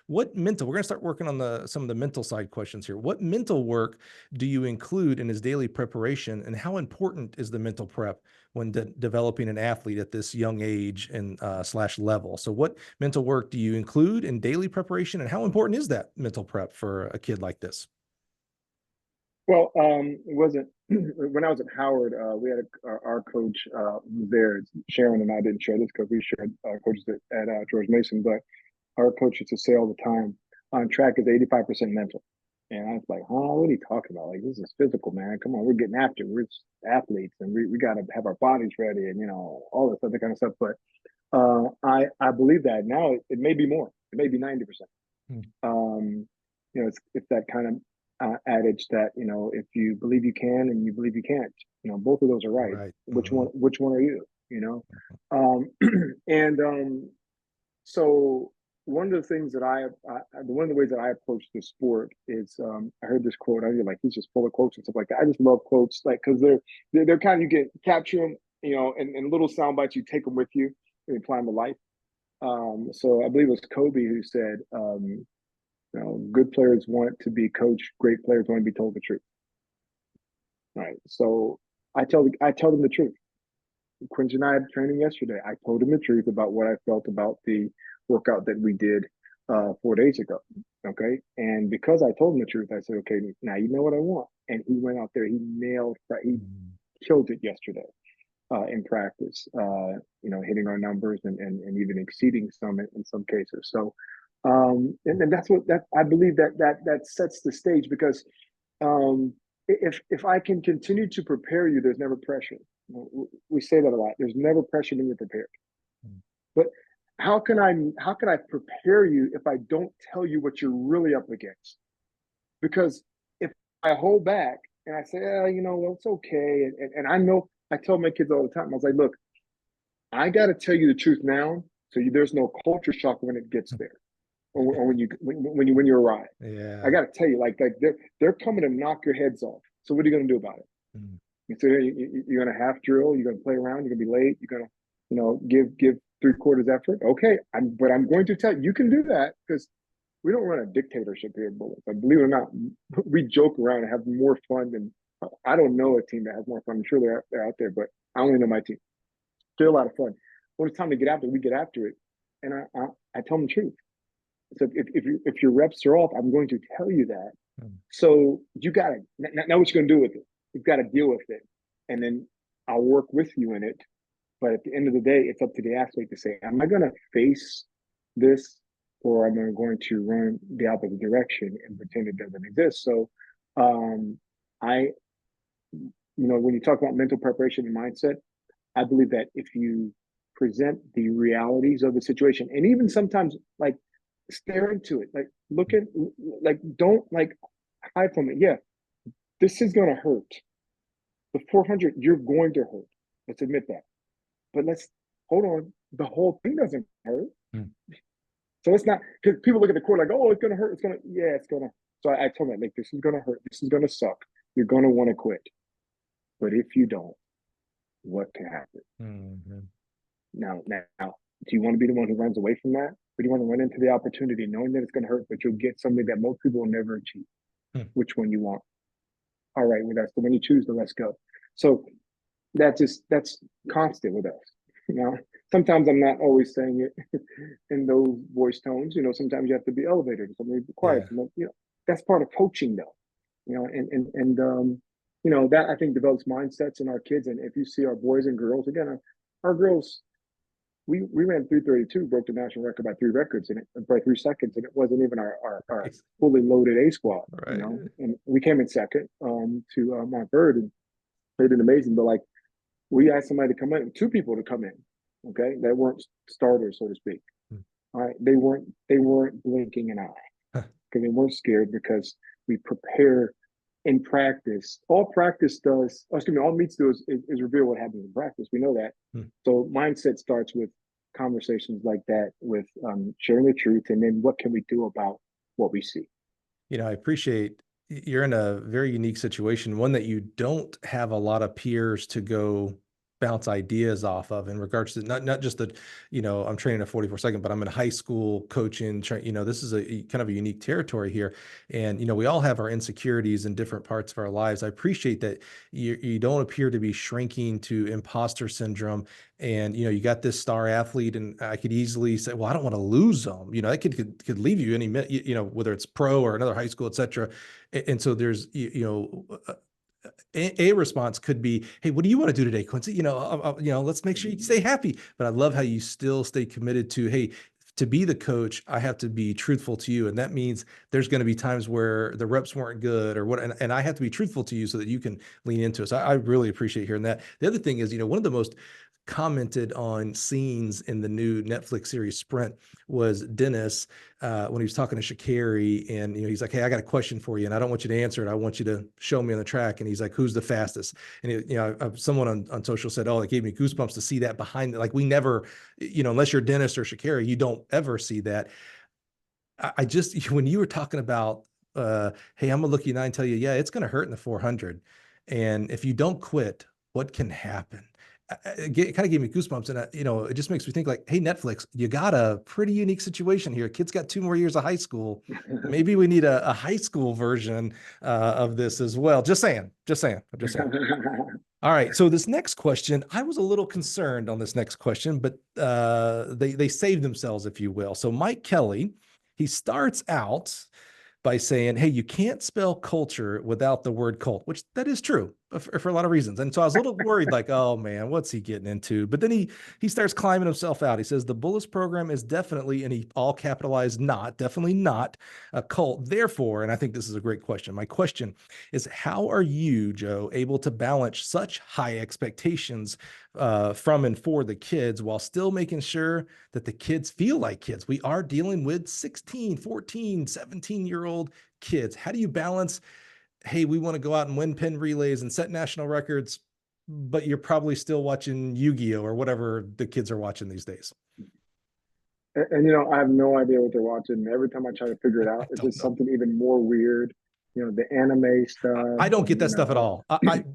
We're going to start working on some of the mental side questions here. What mental work do you include in his daily preparation, and how important is the mental prep when developing an athlete at this young age and / level? So what mental work do you include in daily preparation, and how important is that mental prep for a kid like this?
Well, it wasn't when I was at Howard. We had our coach who was there. Sharon and I didn't share this because we shared coaches at George Mason, but our coach used to say all the time, on track is 85% mental. And I was like, huh, what are you talking about? Like, this is physical, man. Come on, we're getting after it. We're just athletes and we got to have our bodies ready and, all this other kind of stuff. But I believe that now it may be more. It may be 90%.
Mm.
It's that kind of adage that, if you believe you can and you believe you can't, both of those are right.
Right.
Which one are you, Um, and so one of the things that one of the ways that I approach the sport is, I heard this quote. I feel like he's just full of quotes and stuff like that. I just love quotes, like, because they're kind of, you get capture them, in little sound bites. You take them with you and apply them to life. So I believe it was Kobe who said, good players want to be coached. Great players want to be told the truth. Right. So I tell them the truth. Quincy and I had training yesterday. I told him the truth about what I felt about the workout that we did 4 days ago. Okay. And because I told him the truth, I said, okay, now you know what I want. And he went out there, he killed it yesterday in practice, hitting our numbers and even exceeding some in some cases. So, and that's I believe that sets the stage, because if I can continue to prepare you, there's never pressure. We say that a lot. There's never pressure when you're prepared. But how can I prepare you if I don't tell you what you're really up against? Because if I hold back and I say, well, it's okay, and I tell my kids all the time, I was like, look, I got to tell you the truth now, so there's no culture shock when it gets there, or when you arrive.
Yeah.
I got to tell you, like they're coming to knock your heads off. So what are you going to do about it? Mm. So you're going to half drill, you're going to play around, you're going to be late, you're going to, give 3/4 effort. Okay, but I'm going to tell you, you can do that, because we don't run a dictatorship here at Bullis. Like, believe it or not, we joke around and have more fun than, I don't know a team that has more fun. I'm sure they're out there, but I only know my team. Still a lot of fun. When it's time to get after it, we get after it, and I tell them the truth. So if your reps are off, I'm going to tell you that. So you got to, now what you going to do with it? You've got to deal with it, and then I'll work with you in it. But at the end of the day, it's up to the athlete to say, am I going to face this, or am I going to run the opposite direction and pretend it doesn't exist? So when you talk about mental preparation and mindset, I believe that if you present the realities of the situation, and even sometimes like stare into it, like look at, like, don't like hide from it. Yeah, this is going to hurt. The 400, you're going to hurt. Let's admit that. But let's hold on. The whole thing doesn't hurt. So it's not, because people look at the core like, oh, it's going to hurt. It's going to. So I told them, like, this is going to hurt. This is going to suck. You're going to want to quit. But if you don't, what can happen? Mm-hmm. Now, do you want to be the one who runs away from that? Or do you want to run into the opportunity knowing that it's going to hurt, but you'll get something that most people will never achieve? Which one you want? All right, well, that's the one you choose, then let's go. So that's constant with us. Sometimes I'm not always saying it in those voice tones. Sometimes you have to be elevated, something quiet. Yeah. That's part of coaching, though. That I think develops mindsets in our kids. And if you see our boys and girls, again, our girls, we ran 3:32, broke the national record by 3 seconds, and it wasn't even our fully loaded A squad. Right. And we came in second to Mount Bird, and they did amazing. But like, we asked somebody to come in, 2 people to come in, okay, that weren't starters, so to speak. All right, they weren't blinking an eye, because they weren't scared, because we prepare in practice. All meets do is reveal what happens in practice. We know that. So mindset starts with conversations like that, with sharing the truth, and then what can we do about what we see.
I appreciate you're in a very unique situation, one that you don't have a lot of peers to go bounce ideas off of, in regards to not just the, I'm training a 44 but I'm in high school coaching, this is a kind of a unique territory here. And, we all have our insecurities in different parts of our lives. I appreciate that you don't appear to be shrinking to imposter syndrome. And, you got this star athlete, and I could easily say, well, I don't want to lose them. That could leave you any minute, whether it's pro or another high school, et cetera. And so there's, a response could be, hey, what do you want to do today, Quincy? Let's make sure you stay happy. But I love how you still stay committed to, hey, to be the coach, I have to be truthful to you. And that means there's going to be times where the reps weren't good or what, and I have to be truthful to you so that you can lean into it. So I really appreciate hearing that. The other thing is, one of the most commented on scenes in the new Netflix series Sprint was Dennis, when he was talking to Sha'Carri, and he's like, "Hey, I got a question for you, and I don't want you to answer it. I want you to show me on the track." And he's like, "Who's the fastest?" And someone on social said, "Oh, it gave me goosebumps to see that behind it." Like, we never, unless you're Dennis or Sha'Carri, you don't ever see that. I just, when you were talking about, hey, I'm gonna look you in the eye and tell you, yeah, it's gonna hurt in the 400, and if you don't quit, what can happen? It kind of gave me goosebumps, and it just makes me think like, hey, Netflix, you got a pretty unique situation here. Kid's got 2 more years of high school. Maybe we need a high school version of this as well. Just saying. I'm just saying. All right. So this next question, I was a little concerned on this next question, but they saved themselves, if you will. So Mike Kelly, he starts out by saying, "Hey, you can't spell culture without the word cult," which that is true for a lot of reasons. And so I was a little worried, like, oh man, what's he getting into? But then he starts climbing himself out. He says the Bullis program is definitely, and he all capitalized, definitely not a cult. Therefore, and I think this is a great question. My question is, how are you, Joe, able to balance such high expectations from and for the kids while still making sure that the kids feel like kids? We are dealing with 16, 14, 17-year-old kids. How do you balance, hey, we want to go out and win pin relays and set national records, but you're probably still watching Yu-Gi-Oh or whatever the kids are watching these days?
And I have no idea what they're watching. Every time I try to figure it out, it's just something even more weird. The anime stuff.
I don't get that stuff at all.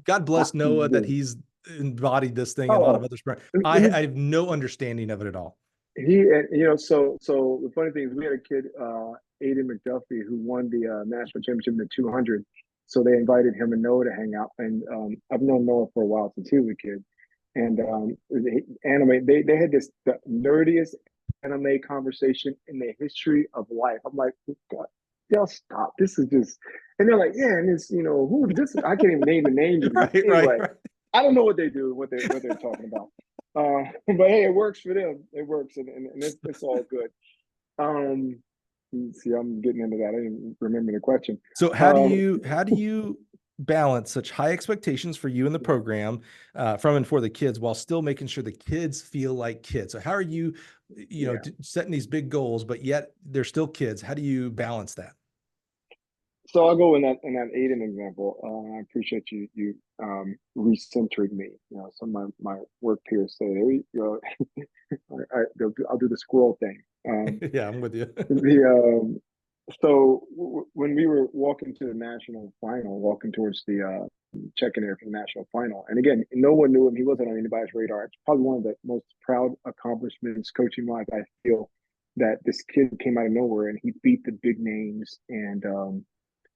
God bless Noah that he's embodied this thing in a lot of other sports. I have no understanding of it at all.
So the funny thing is, we had a kid, Aiden McDuffie, who won the national championship in the 200. So they invited him and Noah to hang out. And I've known Noah for a while, since he was a kid. And anime, they had the nerdiest anime conversation in the history of life. I'm like, God, y'all stop. This is just, and they're like, yeah, and it's, who this is, I can't even name the names. Right. I don't know what they do, what they're talking about. But hey, it works for them. It works, and it's all good. See, I'm getting into that. I didn't remember the question.
So how do you balance such high expectations for you in the program from and for the kids while still making sure the kids feel like kids? So how are you, setting these big goals, but yet they're still kids? How do you balance that?
So I'll go in that Aiden example. I appreciate you recentering me. Some of my work peers say, I'll do the squirrel thing.
Yeah, I'm with you.
So when we were walking to the national final, walking towards the check-in area for the national final, and again, no one knew him. He wasn't on anybody's radar. It's probably one of the most proud accomplishments coaching-wise, I feel, that this kid came out of nowhere and he beat the big names and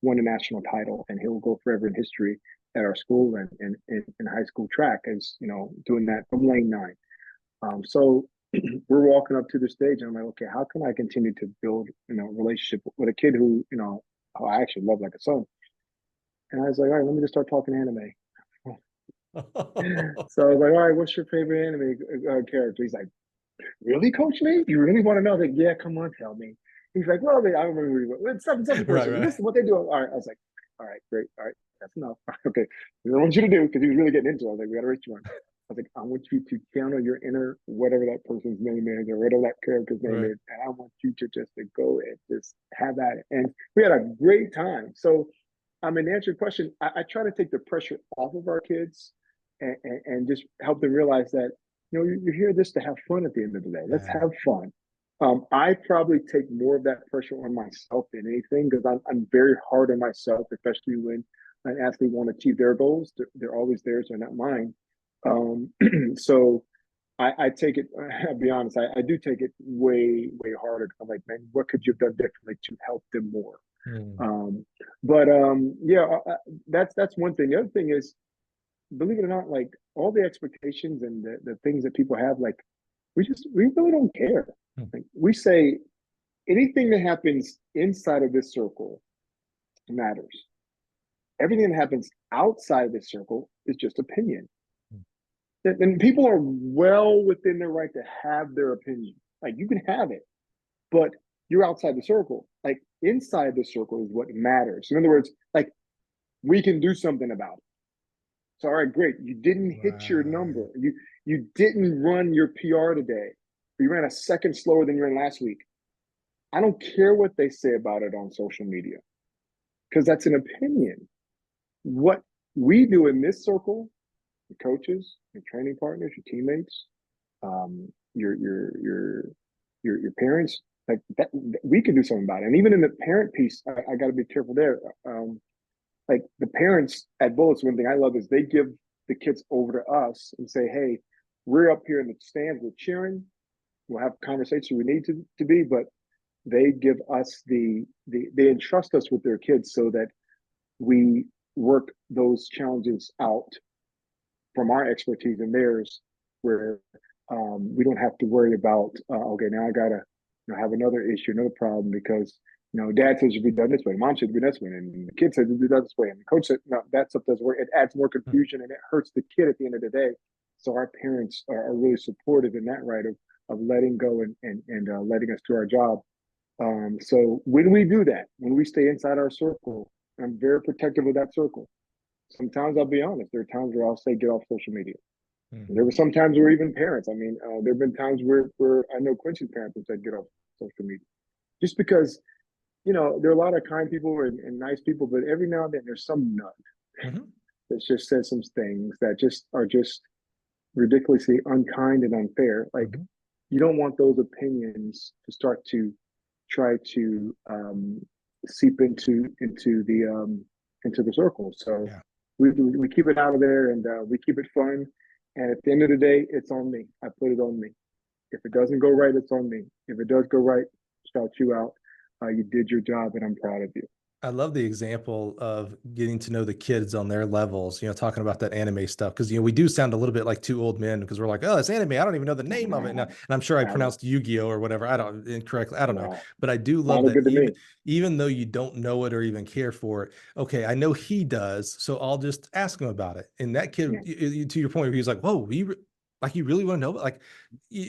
won a national title, and he'll go forever in history at our school and in high school track as, doing that from lane 9. So we're walking up to the stage and I'm like, okay, how can I continue to build, relationship with a kid who, I actually love like a son. And I was like, all right, let me just start talking anime. So I was like, all right, what's your favorite anime character? He's like, really, Coach Lee? You really want to know? I was like, yeah, come on, tell me. He's like, well, I don't remember. It's something person. This is what they do. All right. I was like, all right, great. All right, that's enough. Okay. I don't want you to do, because he was really getting into it. I was like, we got to reach one. I was like, I want you to channel your inner, whatever that person's name is, or whatever that character's name is. And I want you to just to go and just have at it. And we had a great time. So, to answer your question, I try to take the pressure off of our kids and just help them realize that, you're here just to have fun at the end of the day. Let's have fun. I probably take more of that pressure on myself than anything, because I'm very hard on myself, especially when an athlete want to achieve their goals. They're always theirs, they're not mine. So I take it, I'll be honest, I do take it way, way harder. I'm like, man, what could you have done differently to help them more? That's one thing. The other thing is, believe it or not, like all the expectations and the things that people have, like we really don't care. Like, we say anything that happens inside of this circle matters. Everything that happens outside this circle is just opinion. And people are well within their right to have their opinion. Like, you can have it. but you're outside the circle. Like inside the circle is what matters. In other words, like we can do something about it. So, all right, great. You didn't hit your number. You didn't run your PR today. You ran a second slower than you ran last week. I don't care what they say about it on social media, because that's an opinion. What we do in this circle, your coaches, your training partners, your teammates, your parents, like that, we can do something about it. And even in the parent piece, I got to be careful there. Like the parents at Bullis, one thing I love is they give the kids over to us and say, hey, we're up here in the stands, we're cheering, we'll have conversations we need to be, but they give us they entrust us with their kids so that we work those challenges out from our expertise and theirs, where we don't have to worry about, okay, now I gotta have another issue, another problem, because dad says it should be done this way, mom said it should be this way, and the kid says it should be done this way, and the coach said no, that stuff doesn't work. It adds more confusion and it hurts the kid at the end of the day. So our parents are really supportive in that, right, of letting go and letting us do our job. So when we do that, when we stay inside our circle, I'm very protective of that circle. Sometimes I'll be honest, there are times where I'll say get off social media. There were some times where even parents, I mean, there have been times where I know Quincy's parents have said get off social media. Just because, there are a lot of kind people and nice people, but every now and then there's some nut that just says some things that just are just ridiculously unkind and unfair. Like you don't want those opinions to start to try to seep into the circle. So we keep it out of there, and we keep it fun. And at the end of the day, it's on me. I put it on me. If it doesn't go right, it's on me. If it does go right, shout you out. You did your job, and I'm proud of you.
I love the example of getting to know the kids on their levels, talking about that anime stuff. Cause we do sound a little bit like two old men, because we're like, oh, it's anime. I don't even know the name of it. And I'm sure I pronounced Yu-Gi-Oh or whatever. I don't incorrectly. I don't know, but I do love that even though you don't know it or even care for it. Okay. I know he does. So I'll just ask him about it. And that kid, to your point, he's like, whoa, like, you really want to know? Like,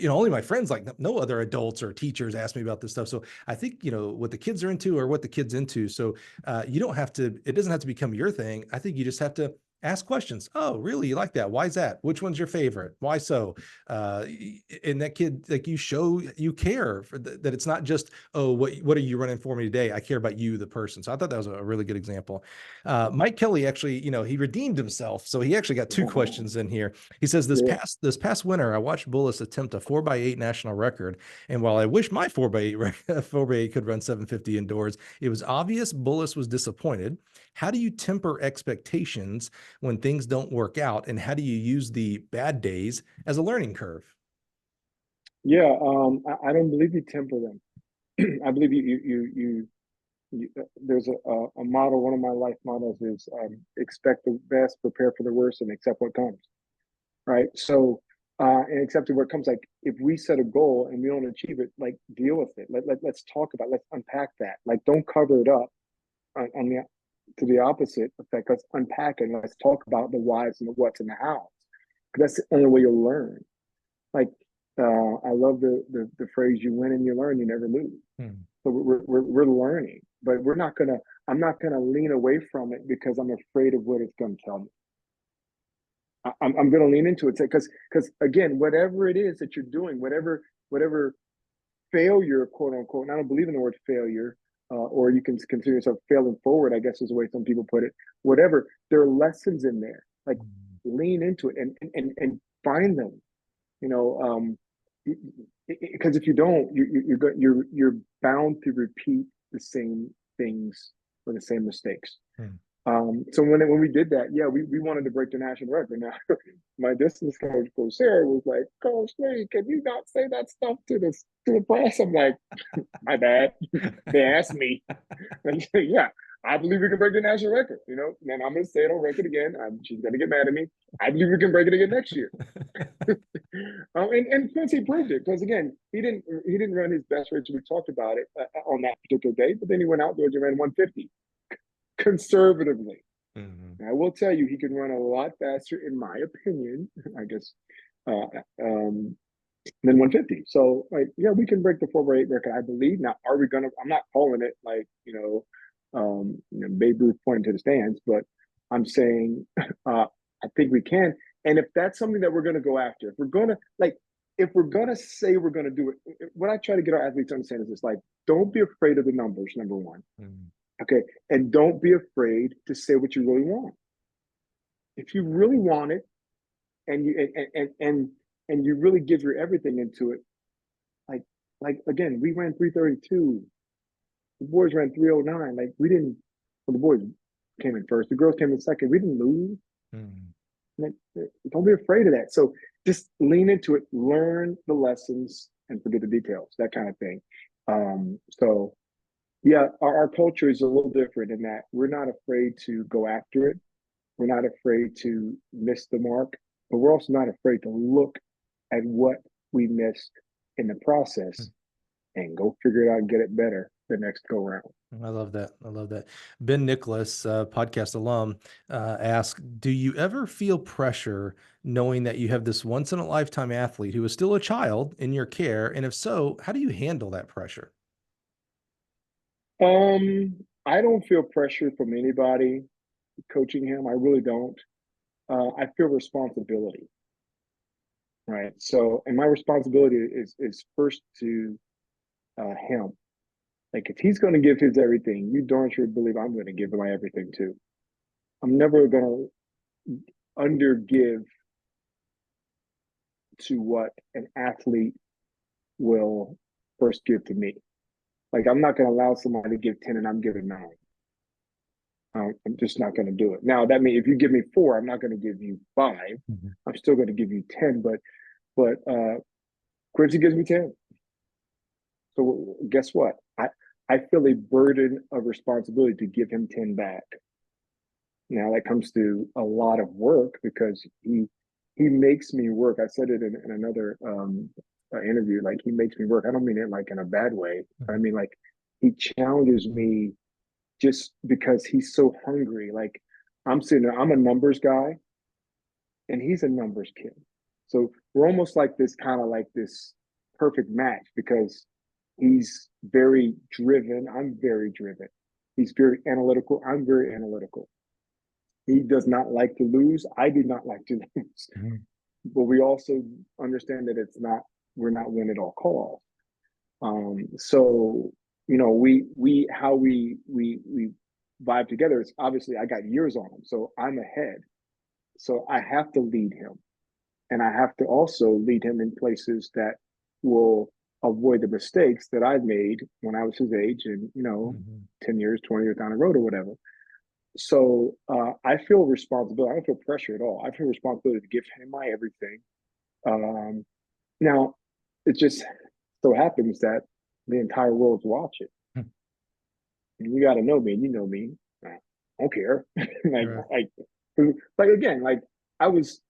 only my friends, like no other adults or teachers ask me about this stuff. So I think, what the kids are into or what the kid's into. So you don't have to, it doesn't have to become your thing. I think you just have to ask questions. Oh, really? You like that? Why is that? Which one's your favorite? Why so? And that kid, like, you show you care for that. It's not just, oh, what are you running for me today? I care about you, the person. So I thought that was a really good example. Mike Kelly actually, he redeemed himself. So he actually got two questions in here. He says, this past winter, I watched Bullis attempt a 4x8 national record. And while I wish my 4x8 could run 750 indoors, it was obvious Bullis was disappointed. How do you temper expectations when things don't work out? And how do you use the bad days as a learning curve?
Yeah, I don't believe you temper them. I believe you there's a model, one of my life models is expect the best, prepare for the worst, and accept what comes. Right. So, and accepting what comes, like if we set a goal and we don't achieve it, like deal with it. Let's talk about it. Let's unpack that. Like don't cover it up to the opposite effect. Let's unpack it. And let's talk about the whys and the whats and the hows. Because that's the only way you'll learn. Like I love the phrase, you win and you learn, you never lose. So we're learning, but I'm not gonna lean away from it because I'm afraid of what it's gonna tell me. I'm going to lean into it because again, whatever it is that you're doing, whatever failure, quote unquote, and I don't believe in the word failure, or you can consider yourself failing forward, I guess is the way some people put it. Whatever, there are lessons in there. Like lean into it and find them. Because if you don't, you're bound to repeat the same things or the same mistakes. So when we did that, we wanted to break the national record. Now, my distance coach, Sarah, was like, Coach Lee, can you not say that stuff to the press? I'm like, my bad. They asked me. And yeah, I believe we can break the national record. And I'm going to say it on record again. She's going to get mad at me. I believe we can break it again next year. And Quincy proved it because again, he didn't run his best race. We talked about it on that particular day, but then he went outdoors and ran 150. Conservatively. I will tell you, he can run a lot faster, in my opinion. I guess then 150. So like, yeah, we can break the 4x8 record, I believe. Now, are we gonna? I'm not calling it like Babe Ruth pointing to the stands, but I'm saying I think we can. And if that's something that we're gonna go after, if we're gonna say we're gonna do it, what I try to get our athletes to understand is this: like, don't be afraid of the numbers. Number one, okay, and don't be afraid to say what you really want. If you really want it, and and you really give your everything into it, like again, we ran 332. The boys ran 309. Like we didn't. Well, the boys came in first. The girls came in second. We didn't lose. Like, don't be afraid of that. So just lean into it, learn the lessons, and forget the details. That kind of thing. So yeah, our culture is a little different in that we're not afraid to go after it. We're not afraid to miss the mark, but we're also not afraid to look at what we missed in the process and go figure it out and get it better the next go round.
I love that. I love that. Ben Nicholas, podcast alum, asked, do you ever feel pressure knowing that you have this once in a lifetime athlete who is still a child in your care? And if so, how do you handle that pressure?
I don't feel pressure from anybody coaching him. I really don't. I feel responsibility, right? So, and my responsibility is first to him. Like if he's going to give his everything, you darn sure believe I'm going to give my everything too. I'm never going to undergive to what an athlete will first give to me. Like I'm not going to allow somebody to give 10 and I'm giving 9. I'm just not going to do it. Now that means if you give me 4, I'm not going to give you 5. I'm still going to give you 10. But Quincy gives me 10. So guess what? I feel a burden of responsibility to give him 10 back. Now that comes to a lot of work because he makes me work. I said it in another interview. Like he makes me work. I don't mean it like in a bad way. I mean like he challenges me just because he's so hungry. Like I'm sitting there, I'm a numbers guy, and he's a numbers kid. So we're almost like this kind of like this perfect match because he's very driven. I'm very driven. He's very analytical. I'm very analytical. He does not like to lose. I do not like to lose. But we also understand that we're not win at all costs. So we how we vibe together is obviously I got years on him, so I'm ahead. So I have to lead him, and I have to also lead him in places that will avoid the mistakes that I've made when I was his age, and 10 years, 20 years down the road or whatever. So I feel responsibility. I don't feel pressure at all. I feel responsibility to give him my everything. Now, it just so happens that the entire world's watching. And you got to know me, and you know me. I don't care. like again, like I was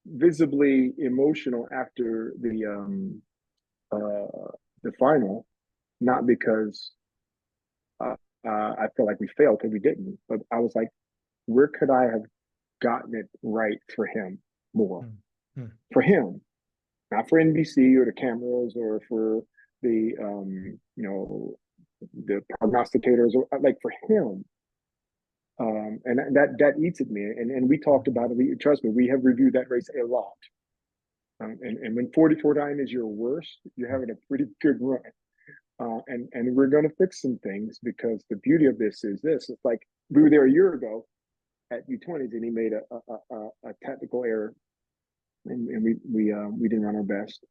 visibly emotional after the final, not because I felt like we failed because we didn't, but I was like, where could I have gotten it right for him more? For him, not for NBC or the cameras or for the the prognosticators, or like for him. And that eats at me. And we talked about it. Trust me, we have reviewed that race a lot. And when 44.9 is your worst, you're having a pretty good run. And we're going to fix some things because the beauty of this is this. It's like we were there a year ago at U20s and he made a tactical error, and we didn't run our best.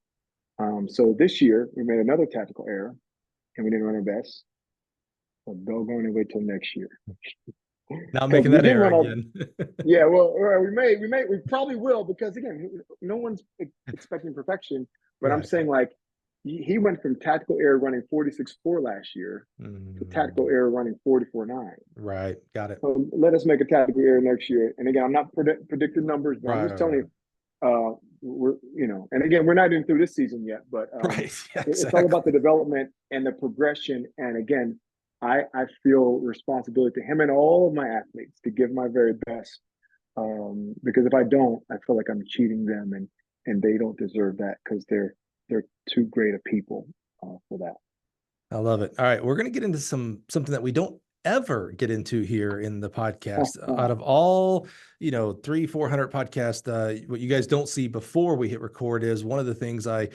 So this year we made another tactical error and we didn't run our best. So doggone it, wait till next year.
Not making that error again.
Yeah, well, we probably will, because again, no one's expecting perfection. But right. I'm saying like he went from tactical error running 46.4 last year to tactical error running 44.9.
Right, got it.
So let us make a tactical error next year. And again, I'm not predicting numbers, but I'm just telling you. We're and again, we're not even through this season yet, but it's all about the development and the progression. And again, I feel responsibility to him and all of my athletes to give my very best, because if I don't, I feel like I'm cheating them, and they don't deserve that because they're they're too great of people for that.
I love it. All right, we're going to get into something that we don't ever get into here in the podcast. Out of all, 300-400 podcasts, what you guys don't see before we hit record is one of the things I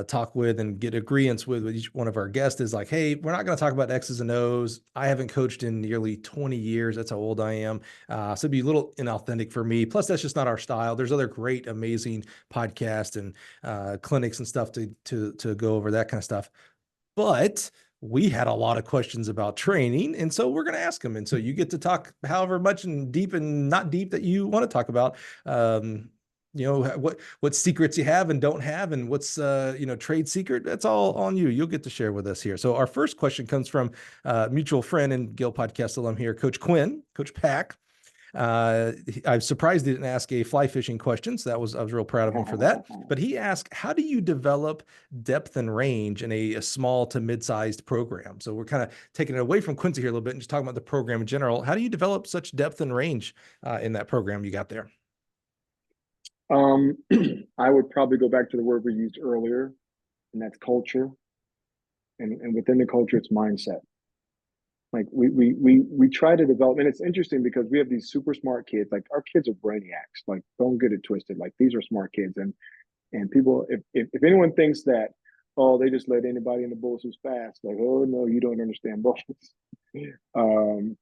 talk with and get agreements with each one of our guests is like, hey, we're not going to talk about X's and O's. I haven't coached in nearly 20 years. That's how old I am. So it'd be a little inauthentic for me. Plus, that's just not our style. There's other great, amazing podcasts and clinics and stuff to go over that kind of stuff. But we had a lot of questions about training, and so we're going to ask them. And so you get to talk however much and deep and not deep that you want to talk about. What secrets you have and don't have, and what's trade secret. That's all on you. You'll get to share with us here. So our first question comes from mutual friend and Gill podcast alum here, Coach Quinn, Coach Pack. I'm surprised he didn't ask a fly fishing question. So I was real proud of him for that. But he asked, how do you develop depth and range in a small to mid-sized program? So we're kind of taking it away from Quincy here a little bit and just talking about the program in general. How do you develop such depth and range in that program you got there?
I would probably go back to the word we used earlier, and that's culture. And within the culture, it's mindset. Like we try to develop, and it's interesting because we have these super smart kids. Like our kids are brainiacs. Like don't get it twisted. Like these are smart kids, and people, if anyone thinks that, oh, they just let anybody in the Bullis who's fast, like, oh no, you don't understand Bullis.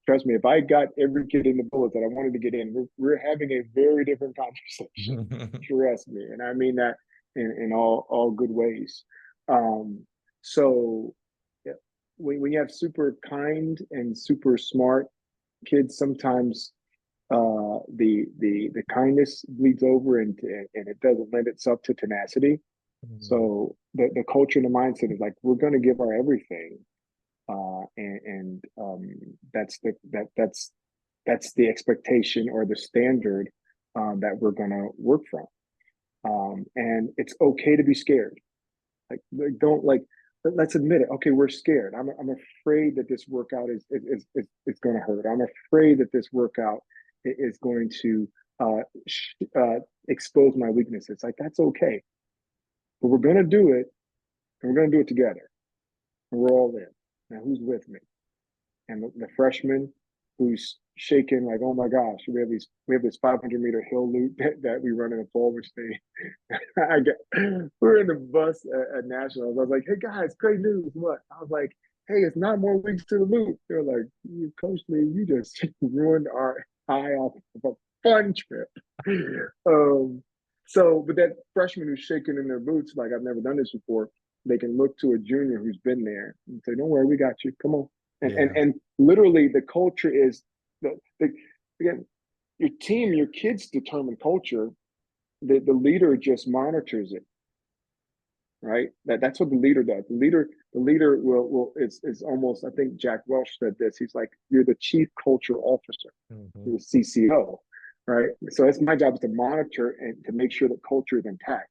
Trust me, if I got every kid in the Bullis that I wanted to get in, we're having a very different conversation. Trust me, and I mean that in all good ways. So when you have super kind and super smart kids, sometimes the kindness bleeds over and it doesn't lend itself to tenacity. Mm-hmm. So the culture and the mindset is like, we're going to give our everything, and that's the expectation or the standard that we're going to work from, and it's okay to be scared. Like don't like. Let's admit it. Okay, we're scared. I'm afraid that this workout is going to hurt. I'm afraid that this workout is going to expose my weaknesses. Like that's okay, but we're going to do it, and we're going to do it together. And we're all in. Now, who's with me? And the freshman who's shaking like, oh my gosh, we have this 500-meter hill loop that we run in the fall, which we're in the bus at Nationals. I was like, hey guys, great news. What? I was like, hey, it's 9 more weeks to the loop. They're like, Coach Lee, you just ruined our eye off of a fun trip. But that freshman who's shaking in their boots, like I've never done this before, they can look to a junior who's been there and say, don't worry, we got you. Come on. And literally the culture is again, your team, your kids determine culture. The leader just monitors it, right? That's what the leader does. The leader will is almost, I think Jack Welch said this. He's like, you're the chief culture officer, mm-hmm. You're the CCO, right? So it's my job is to monitor and to make sure that culture is intact.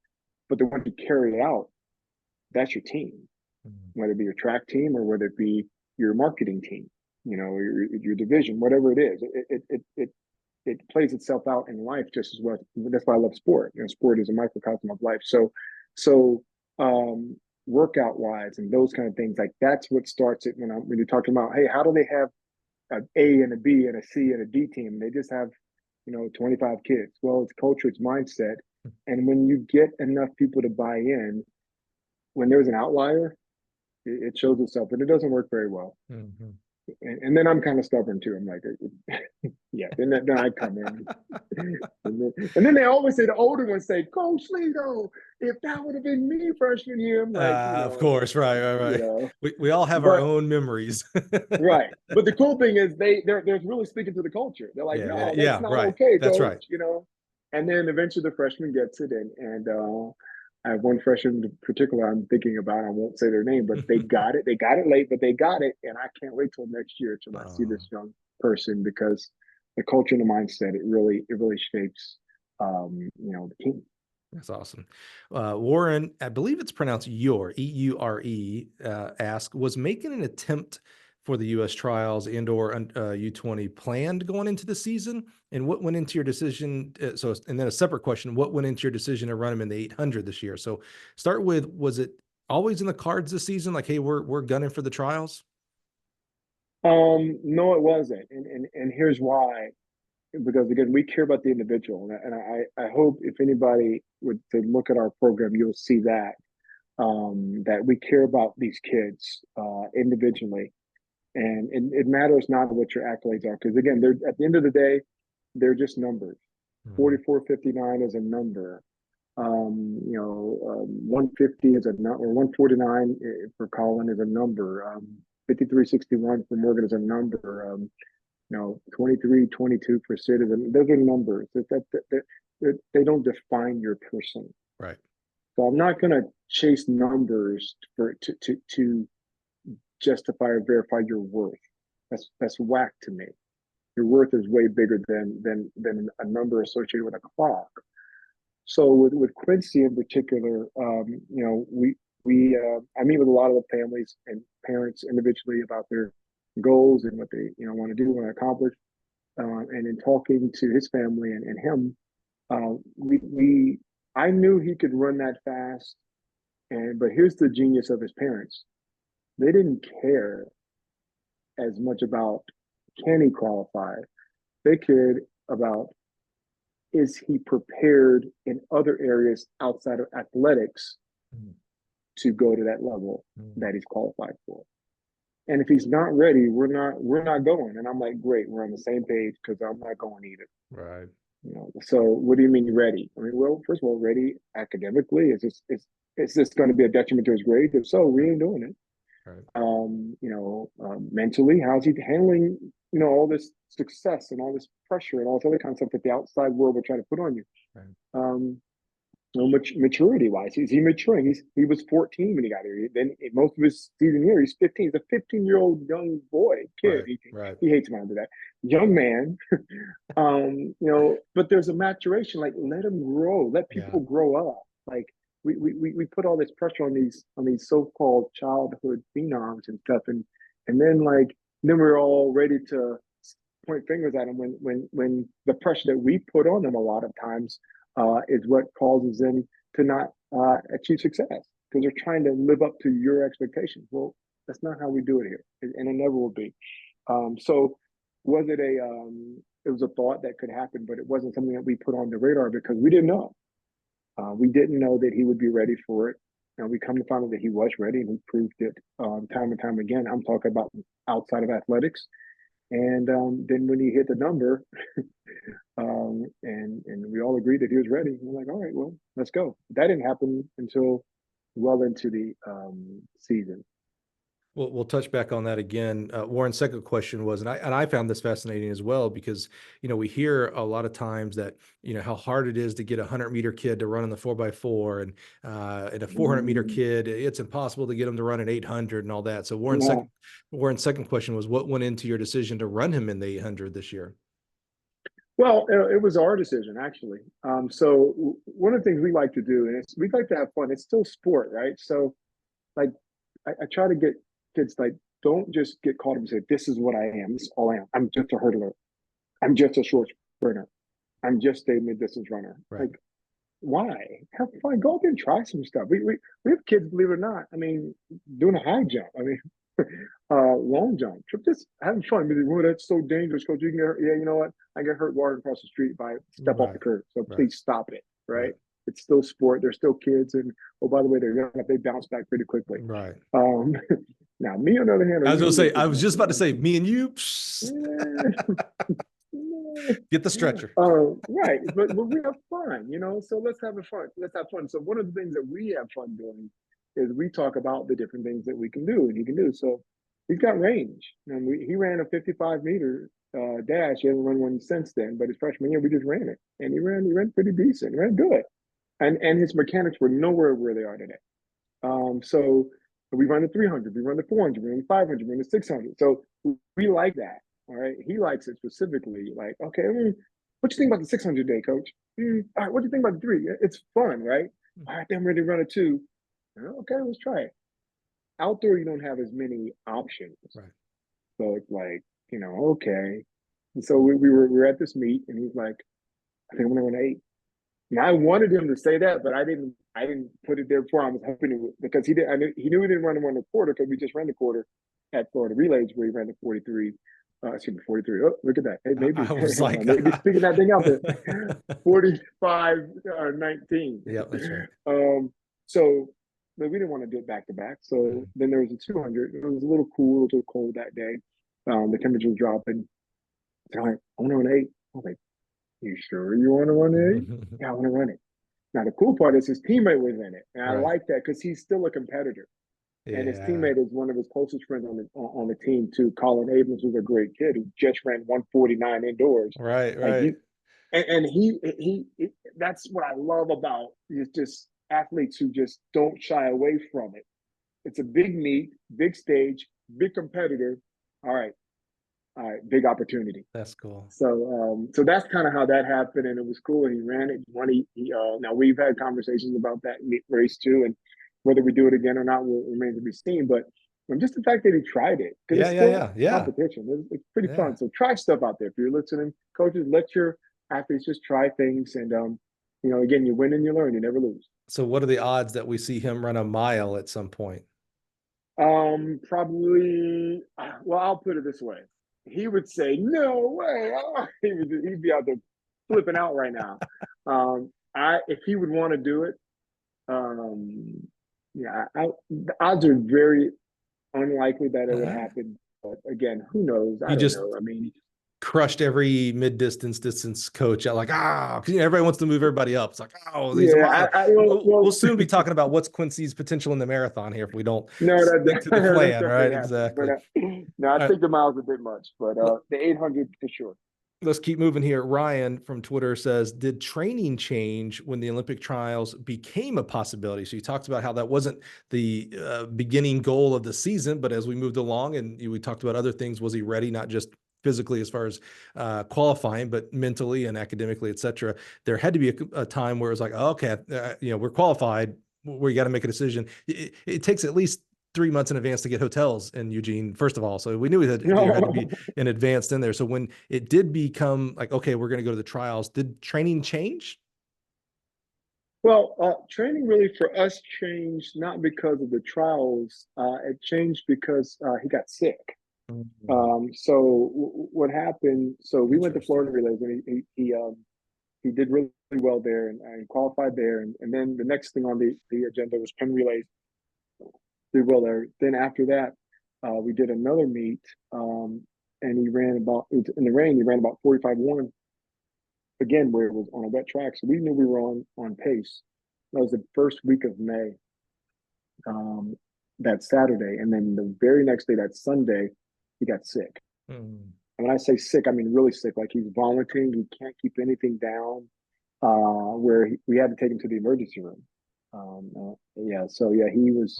But the one to carry it out, that's your team, mm-hmm. Whether it be your track team or whether it be your marketing team, your division, whatever it is, it plays itself out in life just as well. That's why I love sport. Sport is a microcosm of life. So workout wise and those kind of things, like that's what starts it when you're talking about, hey, how do they have an A and a B and a C and a D team? They just have 25 kids. Well, it's culture, it's mindset, and when you get enough people to buy in, when there's an outlier, it shows itself, and it doesn't work very well. Mm-hmm. And then I'm kind of stubborn too. I'm like, yeah. Then I come in, and then they always say, the older ones say, Coach Lee, if that would have been me freshman year, I'm like,
of course, right. We all have our own memories,
right? But the cool thing is they're really speaking to the culture. They're like, no, that's not okay, Coach. That's right. And then eventually the freshman gets it, and I have one freshman in particular I'm thinking about. I won't say their name, but they got it. They got it late, but they got it. And I can't wait till next year till I see this young person, because the culture and the mindset, it really shapes, the team.
That's awesome. Warren, I believe it's pronounced Eure, E-U-R-E, asked, was making an attempt for the U.S. trials and or U20 planned going into the season? And what went into your decision? And then a separate question, what went into your decision to run him in the 800 this year? So start with, was it always in the cards this season? Like, hey, we're gunning for the trials?
No, it wasn't. And here's why. Because again, we care about the individual. And I hope if anybody would to look at our program, you'll see that, that we care about these kids individually. And it matters not what your accolades are. Because again, they're at the end of the day, they're just numbers. 4459 is a number. 150 is a number, or 149 for Colin is a number. 5361 for Morgan is a number. 2322 for Sid is a, those are numbers that they don't define your person.
Right.
So I'm not going to chase numbers to justify or verify your worth. That's whack to me. Your worth is way bigger than a number associated with a clock. So with Quincy in particular, I meet with a lot of the families and parents individually about their goals and what they want to do, want to accomplish. And in talking to his family and him, I knew he could run that fast. But here's the genius of his parents. They didn't care as much about can he qualify. They cared about, is he prepared in other areas outside of athletics to go to that level that he's qualified for. And if he's not ready, we're not going. And I'm like, great, we're on the same page because I'm not going either.
Right.
So what do you mean ready? I mean, well, first of all, ready academically is this going to be a detriment to his grades? If so, we ain't doing it. Right. Mentally, how's he handling, all this success and all this pressure and all this other kind of stuff that the outside world will try to put on you. Right. Maturity wise, is he maturing? He was 14 when he got here. Then most of his season year, he's 15. He's a 15-year-old young kid.
Right.
He hates when I do that. Young man, but there's a maturation. Like, let him grow. Let people grow up. Like we put all this pressure on these so-called childhood phenoms and stuff, and then we're all ready to point fingers at them when the pressure that we put on them a lot of times is what causes them to not achieve success, because they're trying to live up to your expectations. Well, that's not how we do it here, and it never will be. So was it it was a thought that could happen, but it wasn't something that we put on the radar because we didn't know. We didn't know that he would be ready for it. And we come to find out that he was ready, and he proved it time and time again. I'm talking about outside of athletics. And then when he hit the number, and we all agreed that he was ready, we're like, all right, well, let's go. That didn't happen until well into the season.
We'll touch back on that again. Warren's second question was, and I found this fascinating as well, because, we hear a lot of times that, how hard it is to get a 100-meter kid to run in the 4x4 and a 400-meter kid, it's impossible to get him to run an 800 and all that. So Warren's second question was, what went into your decision to run him in the 800 this year?
Well, it was our decision, actually. So one of the things we like to do, and we like to have fun. It's still sport, right? So I try to get kids, don't just get caught up and say, this is what I am. This is all I am. I'm just a hurdler. I'm just a short sprinter. I'm just a mid-distance runner.
Right.
Why? Have fun. Go out there and try some stuff. We have kids, believe it or not, doing a high jump. Long jump. Just having fun. Oh, that's so dangerous, coach. You can get, you know what? I get hurt walking across the street if I step off the curb. So please stop it. Right? It's still sport. They're still kids, and by the way, they're young. They bounce back pretty quickly.
Right.
Now, me on the other hand,
I was just about to say, me and you. Get the stretcher.
Right, but we have fun, So let's have fun. Let's have fun. So one of the things that we have fun doing is we talk about the different things that we can do and he can do. So he's got range, and he ran a 55-meter dash. He hasn't run one since then, but his freshman year we just ran it, and he ran pretty decent, ran good, and his mechanics were nowhere where they are today. So we run the 300, we run the 400, we run the 500, we run the 600. So we like that. All right, he likes it specifically. Like, okay, what you think about the 600 day, coach? All right, what do you think about the 3? It's fun, right? All right, then I'm ready to run a 2. Okay, let's try it. Outdoor, you don't have as many options.
Right.
So it's like, okay. And so we were at this meet, and he's like, I think I'm gonna run 8. And I wanted him to say that, but I didn't put it there before. I was hoping because he knew he didn't run the quarter because we just ran the quarter at Florida Relays where he ran the 43. Excuse me, 43. Oh, look at that. Hey, maybe
I was like,
maybe speaking that thing out there. 45 or 19.
Yeah, that's right.
So but we didn't want to do it back to back. So then there was a 200. It was a little cool, a little cold that day. The temperature was dropping. So I want to run 8. I was like, you sure you want to run 8? Yeah, I want to run it. Now, the cool part is his teammate was in it. And I like that because he's still a competitor.
Yeah.
And his teammate is one of his closest friends on the team, too. Colin Abrams, who's a great kid who just ran 149 indoors.
Right.
Like he that's what I love about just athletes who just don't shy away from it. It's a big meet, big stage, big competitor. All right, big opportunity.
That's cool.
So that's kind of how that happened, and it was cool. And he ran it. Now we've had conversations about that race too, and whether we do it again or not will remain to be seen. But just the fact that he tried it, because it's still competition. It's pretty fun. So try stuff out there. If you're listening, coaches, let your athletes just try things, and again, you win and you learn. You never lose.
So what are the odds that we see him run a mile at some point?
Probably. Well, I'll put it this way. He would say, "No way!" He'd be out there flipping out right now. If he would want to do it, the odds are very unlikely that it would happen. But again, who knows? I don't know. I mean,
crushed every distance coach out, like, everybody wants to move everybody up. It's like, we'll soon be talking about what's Quincy's potential in the marathon here if we don't stick to the plan, right? Exactly.
But, I think the miles a bit much, but the 800 for sure.
Let's keep moving here. Ryan from Twitter says, did training change when the Olympic trials became a possibility? So you talked about how that wasn't the beginning goal of the season, but as we moved along and we talked about other things, was he ready, not just physically as far as qualifying, but mentally and academically, et cetera? There had to be a time where it was like, we're qualified. We got to make a decision. It takes at least 3 months in advance to get hotels in Eugene, first of all. So we knew there had to be an advanced in there. So when it did become like, okay, we're going to go to the trials, did training change?
Well, training really for us changed not because of the trials. It changed because he got sick. So what happened? So we went to Florida Relays, and he did really well there and qualified there. And then the next thing on the agenda was Penn Relays. Did well there. Then after that, we did another meet, and he ran in the rain. He ran about 45-1. Again, where it was on a wet track, so we knew we were on pace. That was the first week of May. That Saturday, and then the very next day, that Sunday, he got sick. And when I say sick, I mean really sick. Like, he's vomiting. He can't keep anything down. Where we had to take him to the emergency room. He was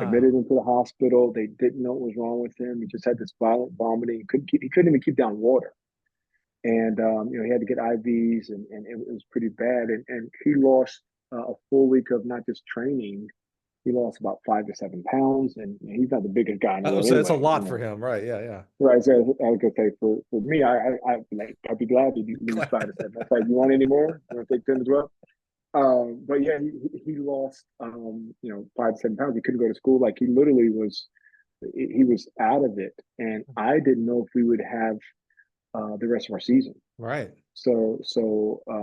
admitted into the hospital. They didn't know what was wrong with him. He just had this violent vomiting. He couldn't even keep down water. And he had to get IVs, and it was pretty bad. And he lost a full week of not just training. He lost about 5 to 7 pounds, and he's not the biggest guy in the world.
So that's a lot for him, right? Yeah.
Right. So I was gonna say for me, I'd be glad to lose 5 to 7. That's like, you want any more? You want to take 10 as well? But yeah, he lost 5 to 7 pounds. He couldn't go to school. Like, he literally was out of it, and I didn't know if we would have the rest of our season.
Right.
So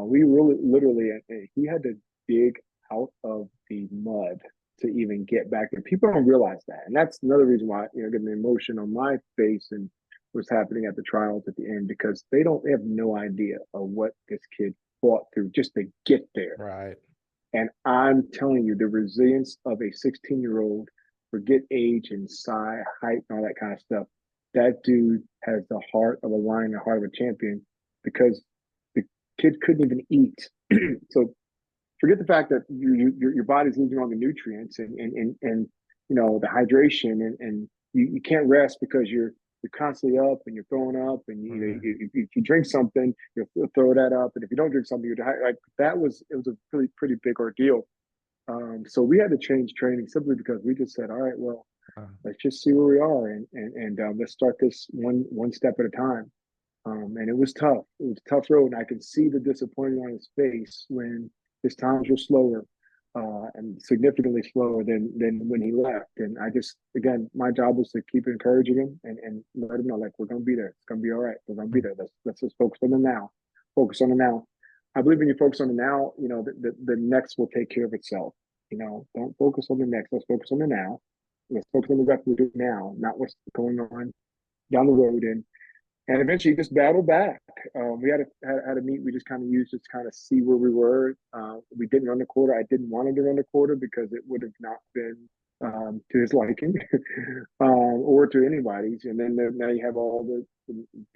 we really literally, he had to dig out of the mud to even get back there. People don't realize that, and that's another reason why getting the emotion on my face and what's happening at the trials at the end, because they have no idea of what this kid fought through just to get there.
Right.
And I'm telling you, the resilience of a 16-year-old, forget age and size, height, and all that kind of stuff. That dude has the heart of a lion, the heart of a champion, because the kid couldn't even eat. So forget the fact that your body's losing all the nutrients and the hydration, and you can't rest because you're constantly up and you're throwing up, and if you drink something, you'll throw that up, and if you don't drink something, you're like it was a pretty big ordeal. So we had to change training simply because we just said, all right, well, let's just see where we are, and let's start this one step at a time. And it was tough. It was a tough road, and I could see the disappointment on his face when his times were slower, and significantly slower than when he left. And I just, again, my job was to keep encouraging him and let him know, like, we're gonna be there. It's gonna be all right. We're gonna be there. Let's just focus on the now. Focus on the now. I believe when you focus on the now, the next will take care of itself. Don't focus on the next. Let's focus on the now. Let's focus on the rest we do now, not what's going on down the road. And eventually just battled back. We had a meet we just kind of used to kind of see where we were. We didn't run the quarter. I didn't want him to run the quarter because it would have not been to his liking or to anybody's. And then now you have all the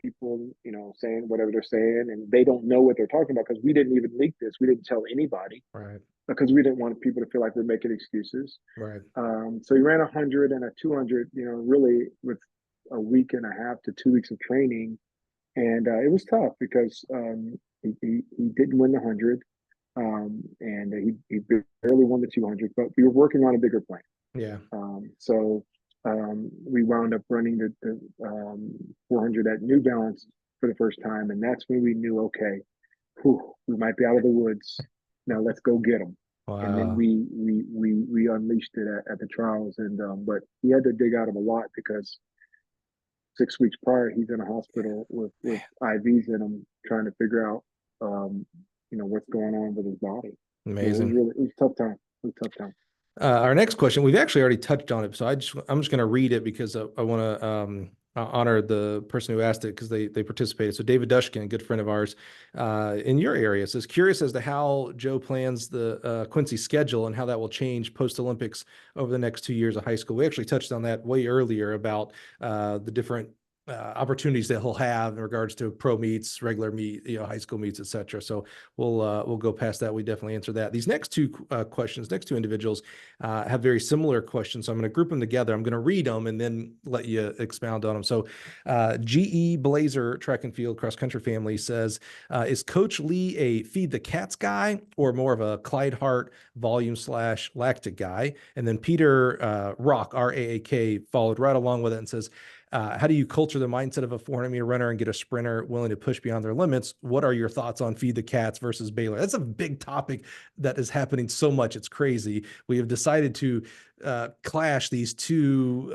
people, saying whatever they're saying, and they don't know what they're talking about because we didn't even leak this. We didn't tell anybody.
Right.
Because we didn't want people to feel like we're making excuses.
Right.
So he ran 100 and a 200, really with a week and a half to 2 weeks of training. And it was tough because he didn't win the 100, and he barely won the 200, but we were working on a bigger plan.
Yeah.
So we wound up running the 400 at New Balance for the first time. And that's when we knew, okay, we might be out of the woods. Now let's go get them.
Wow.
And then we unleashed it at the trials. And but he had to dig out of a lot because 6 weeks prior, he's in a hospital with IVs in him, trying to figure out, what's going on with his body.
Amazing.
It was a tough time. It was a tough time.
Our next question, we've actually already touched on it, so I'm just going to read it because I want to honor the person who asked it because they participated. So David Dushkin, a good friend of ours in your area, says, curious as to how Joe plans the Quincy schedule and how that will change post-Olympics over the next 2 years of high school. We actually touched on that way earlier about the different opportunities that he'll have in regards to pro meets, regular meet, high school meets, et cetera. So we'll go past that. We definitely answer that. These next two questions, next two individuals have very similar questions. So I'm going to group them together. I'm going to read them and then let you expound on them. So GE Blazer track and field cross country family says, is Coach Lee a feed the cats guy or more of a Clyde Hart volume / lactic guy? And then Peter Rock, RAAK, followed right along with it and says, how do you culture the mindset of a 400-meter runner and get a sprinter willing to push beyond their limits? What are your thoughts on Feed the Cats versus Baylor? That's a big topic that is happening so much. It's crazy. We have decided to clash these two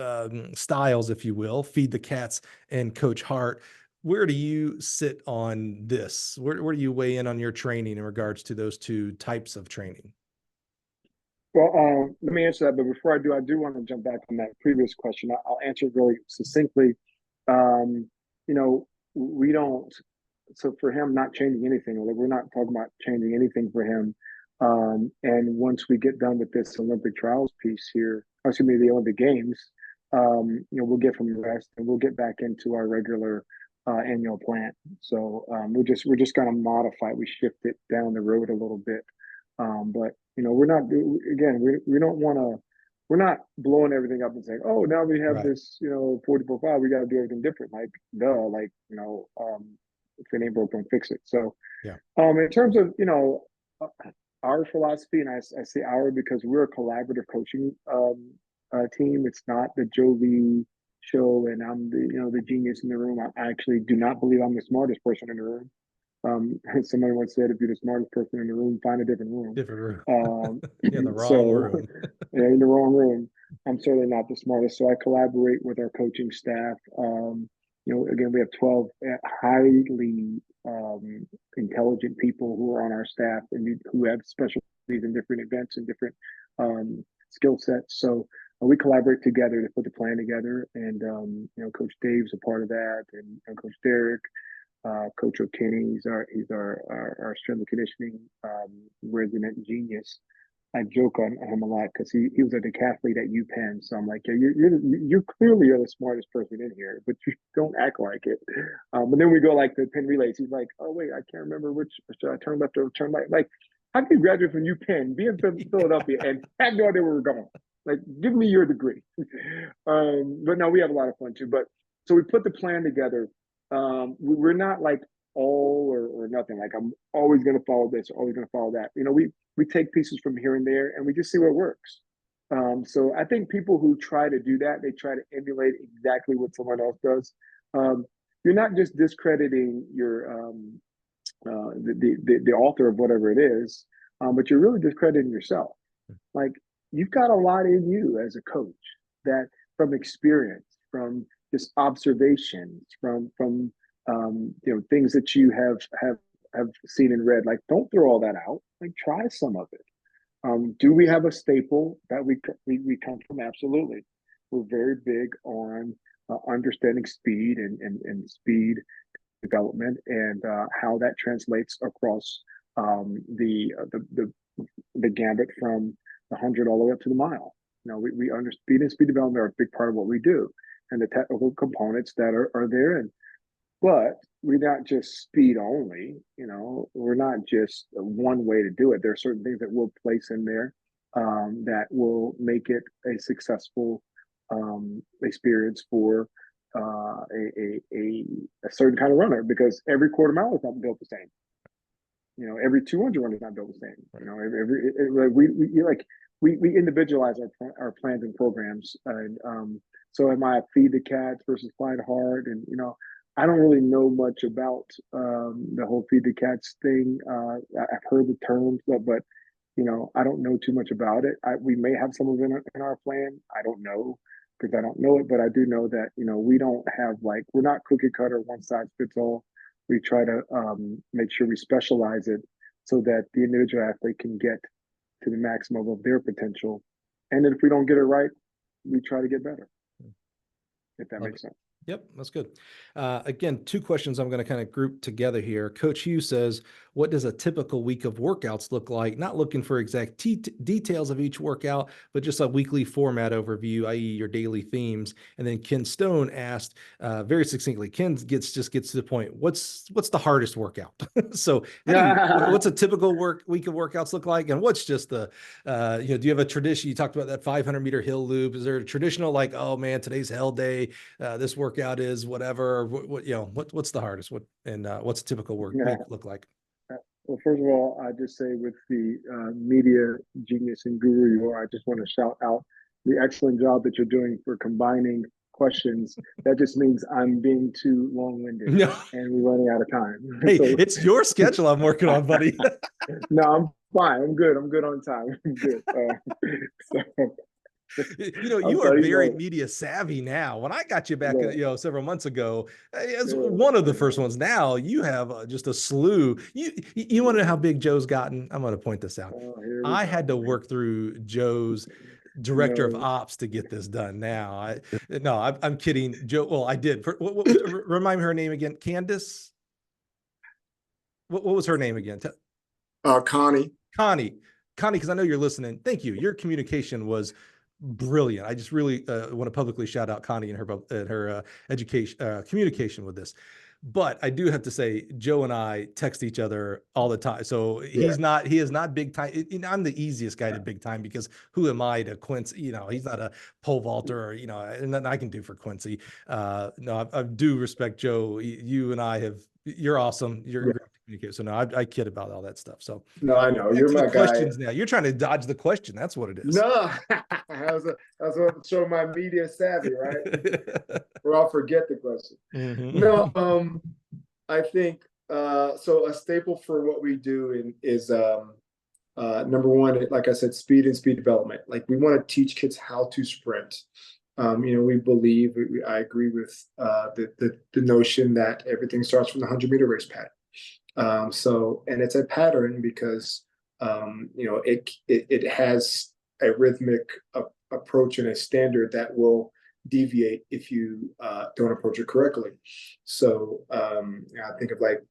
styles, if you will, Feed the Cats and Coach Hart. Where do you sit on this? Where do you weigh in on your training in regards to those two types of training?
Well, let me answer that. But before I do want to jump back on that previous question. I'll answer really succinctly. We don't. So for him, not changing anything. Like we're not talking about changing anything for him. And once we get done with this Olympic trials piece here, the Olympic Games, we'll get from the rest and we'll get back into our regular annual plan. So we're just going to modify. We shift it down the road a little bit. But we're not, again, we don't want to, we're not blowing everything up and saying, oh, now we have this, 44.5, we got to do everything different. Like, if it ain't broke, don't fix it. So, in terms of, our philosophy, and I say our because we're a collaborative coaching team. It's not the Joe Lee show and I'm the genius in the room. I actually do not believe I'm the smartest person in the room. Somebody once said, if you're the smartest person in the room, find a different room.
Different room. In the wrong room.
In the wrong room. I'm certainly not the smartest. So I collaborate with our coaching staff. Again, we have 12 highly intelligent people who are on our staff and who have specialties in different events and different skill sets. So we collaborate together to put the plan together. And, Coach Dave's a part of that, and Coach Derek. Coach O'Kinney, he's our strength and conditioning resident genius. I joke on him a lot because he was a decathlete at UPenn. So I'm like, yeah, you're clearly the smartest person in here, but you don't act like it. But then we go like the Penn relays. He's like, oh wait, I can't remember which. Should I turn left or turn right? Like, how can you graduate from UPenn, be in Philadelphia, and have no idea where we're going? Like, give me your degree. But no, we have a lot of fun too. But so we put the plan together. We're not like all or nothing. Like I'm always going to follow this, always going to follow that. We take pieces from here and there, and we just see what works. So I think people who try to do that, they try to emulate exactly what someone else does. Um, you're not just discrediting your the author of whatever it is, but you're really discrediting yourself. Like, you've got a lot in you as a coach, that from experience, from just observations, from things that you have seen and read. Like, don't throw all that out. Like, try some of it. Do we have a staple that we come from? Absolutely. We're very big on understanding speed and speed development, and how that translates across the gambit from the 100 all the way up to the mile. We understand speed and speed development are a big part of what we do, and the technical components that are there. But we're not just speed only. We're not just one way to do it. There are certain things that we'll place in there that will make it a successful experience for a certain kind of runner, because every quarter mile is not built the same. Every 200 runner is not built the same. We individualize our plans and programs, and so am I feed the cats versus flying hard, and I don't really know much about the whole feed the cats thing. I've heard the terms, but I don't know too much about it. We may have some of it in our plan. I don't know, because I don't know it, but I do know that we don't have, like, we're not cookie cutter, one size fits all. We try to make sure we specialize it so that the individual athlete can get to the maximum of their potential. And then if we don't get it right, we try to get better, if that makes sense.
Yep, that's good. Again, two questions I'm going to kind of group together here. Coach Hugh says, what does a typical week of workouts look like? Not looking for exact details of each workout, but just a weekly format overview, i.e. your daily themes. And then Ken Stone asked very succinctly, Ken gets to the point, what's the hardest workout? So what's a typical week of workouts look like? And what's just the, do you have a tradition? You talked about that 500-meter hill loop. Is there a traditional, like, oh man, today's hell day, this workout is whatever, what's the hardest, what's a typical week look like?
Well, first of all, I just say, with the media genius and guru you are, I just want to shout out the excellent job that you're doing for combining questions. That just means I'm being too long-winded, and we're running out of time.
Hey, it's your schedule I'm working on, buddy.
No, I'm fine. I'm good. I'm good on time. I'm good.
You are very media savvy now. When I got you back, several months ago, as one of the first ones. Now you have just a slew. You want to know how big Joe's gotten? I'm going to point this out. I had to work through Joe's director of ops to get this done. Now, I'm kidding, Joe. Well, I did. Remind me her name again. Candace. What was her name again?
Connie.
Connie, because I know you're listening. Thank you. Your communication was brilliant. I just really want to publicly shout out Connie and her communication with this. But I do have to say, Joe and I text each other all the time. So he is not big time. I'm the easiest guy to big time, because who am I to Quincy? He's not a pole vaulter, and nothing I can do for Quincy. No, I do respect Joe. You and I you're awesome. You're great to communicate. So no, I kid about all that stuff. So
no, I know you're my
questions
guy.
Now you're trying to dodge the question. That's what it is.
No, I was going to show my media savvy, right? Or I'll forget the question. Mm-hmm. No, I think so. A staple for what we do is number one, like I said, speed and speed development. Like, we want to teach kids how to sprint. We believe, I agree with the notion that everything starts from the 100-meter race pattern. And it's a pattern because it has a rhythmic approach and a standard that will deviate if you don't approach it correctly. So I think of, like,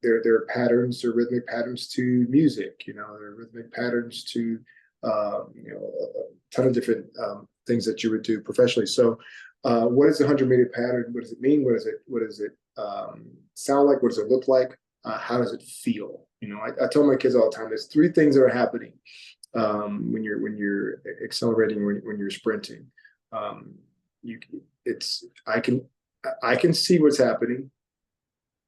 there are patterns, or rhythmic patterns to music. There are rhythmic patterns to a ton of different things that you would do professionally. So what is the 100-meter pattern? What does it mean? What does it sound like? What does it look like? How does it feel? I tell my kids all the time, there's three things that are happening when you're accelerating, when you're sprinting. I can see what's happening.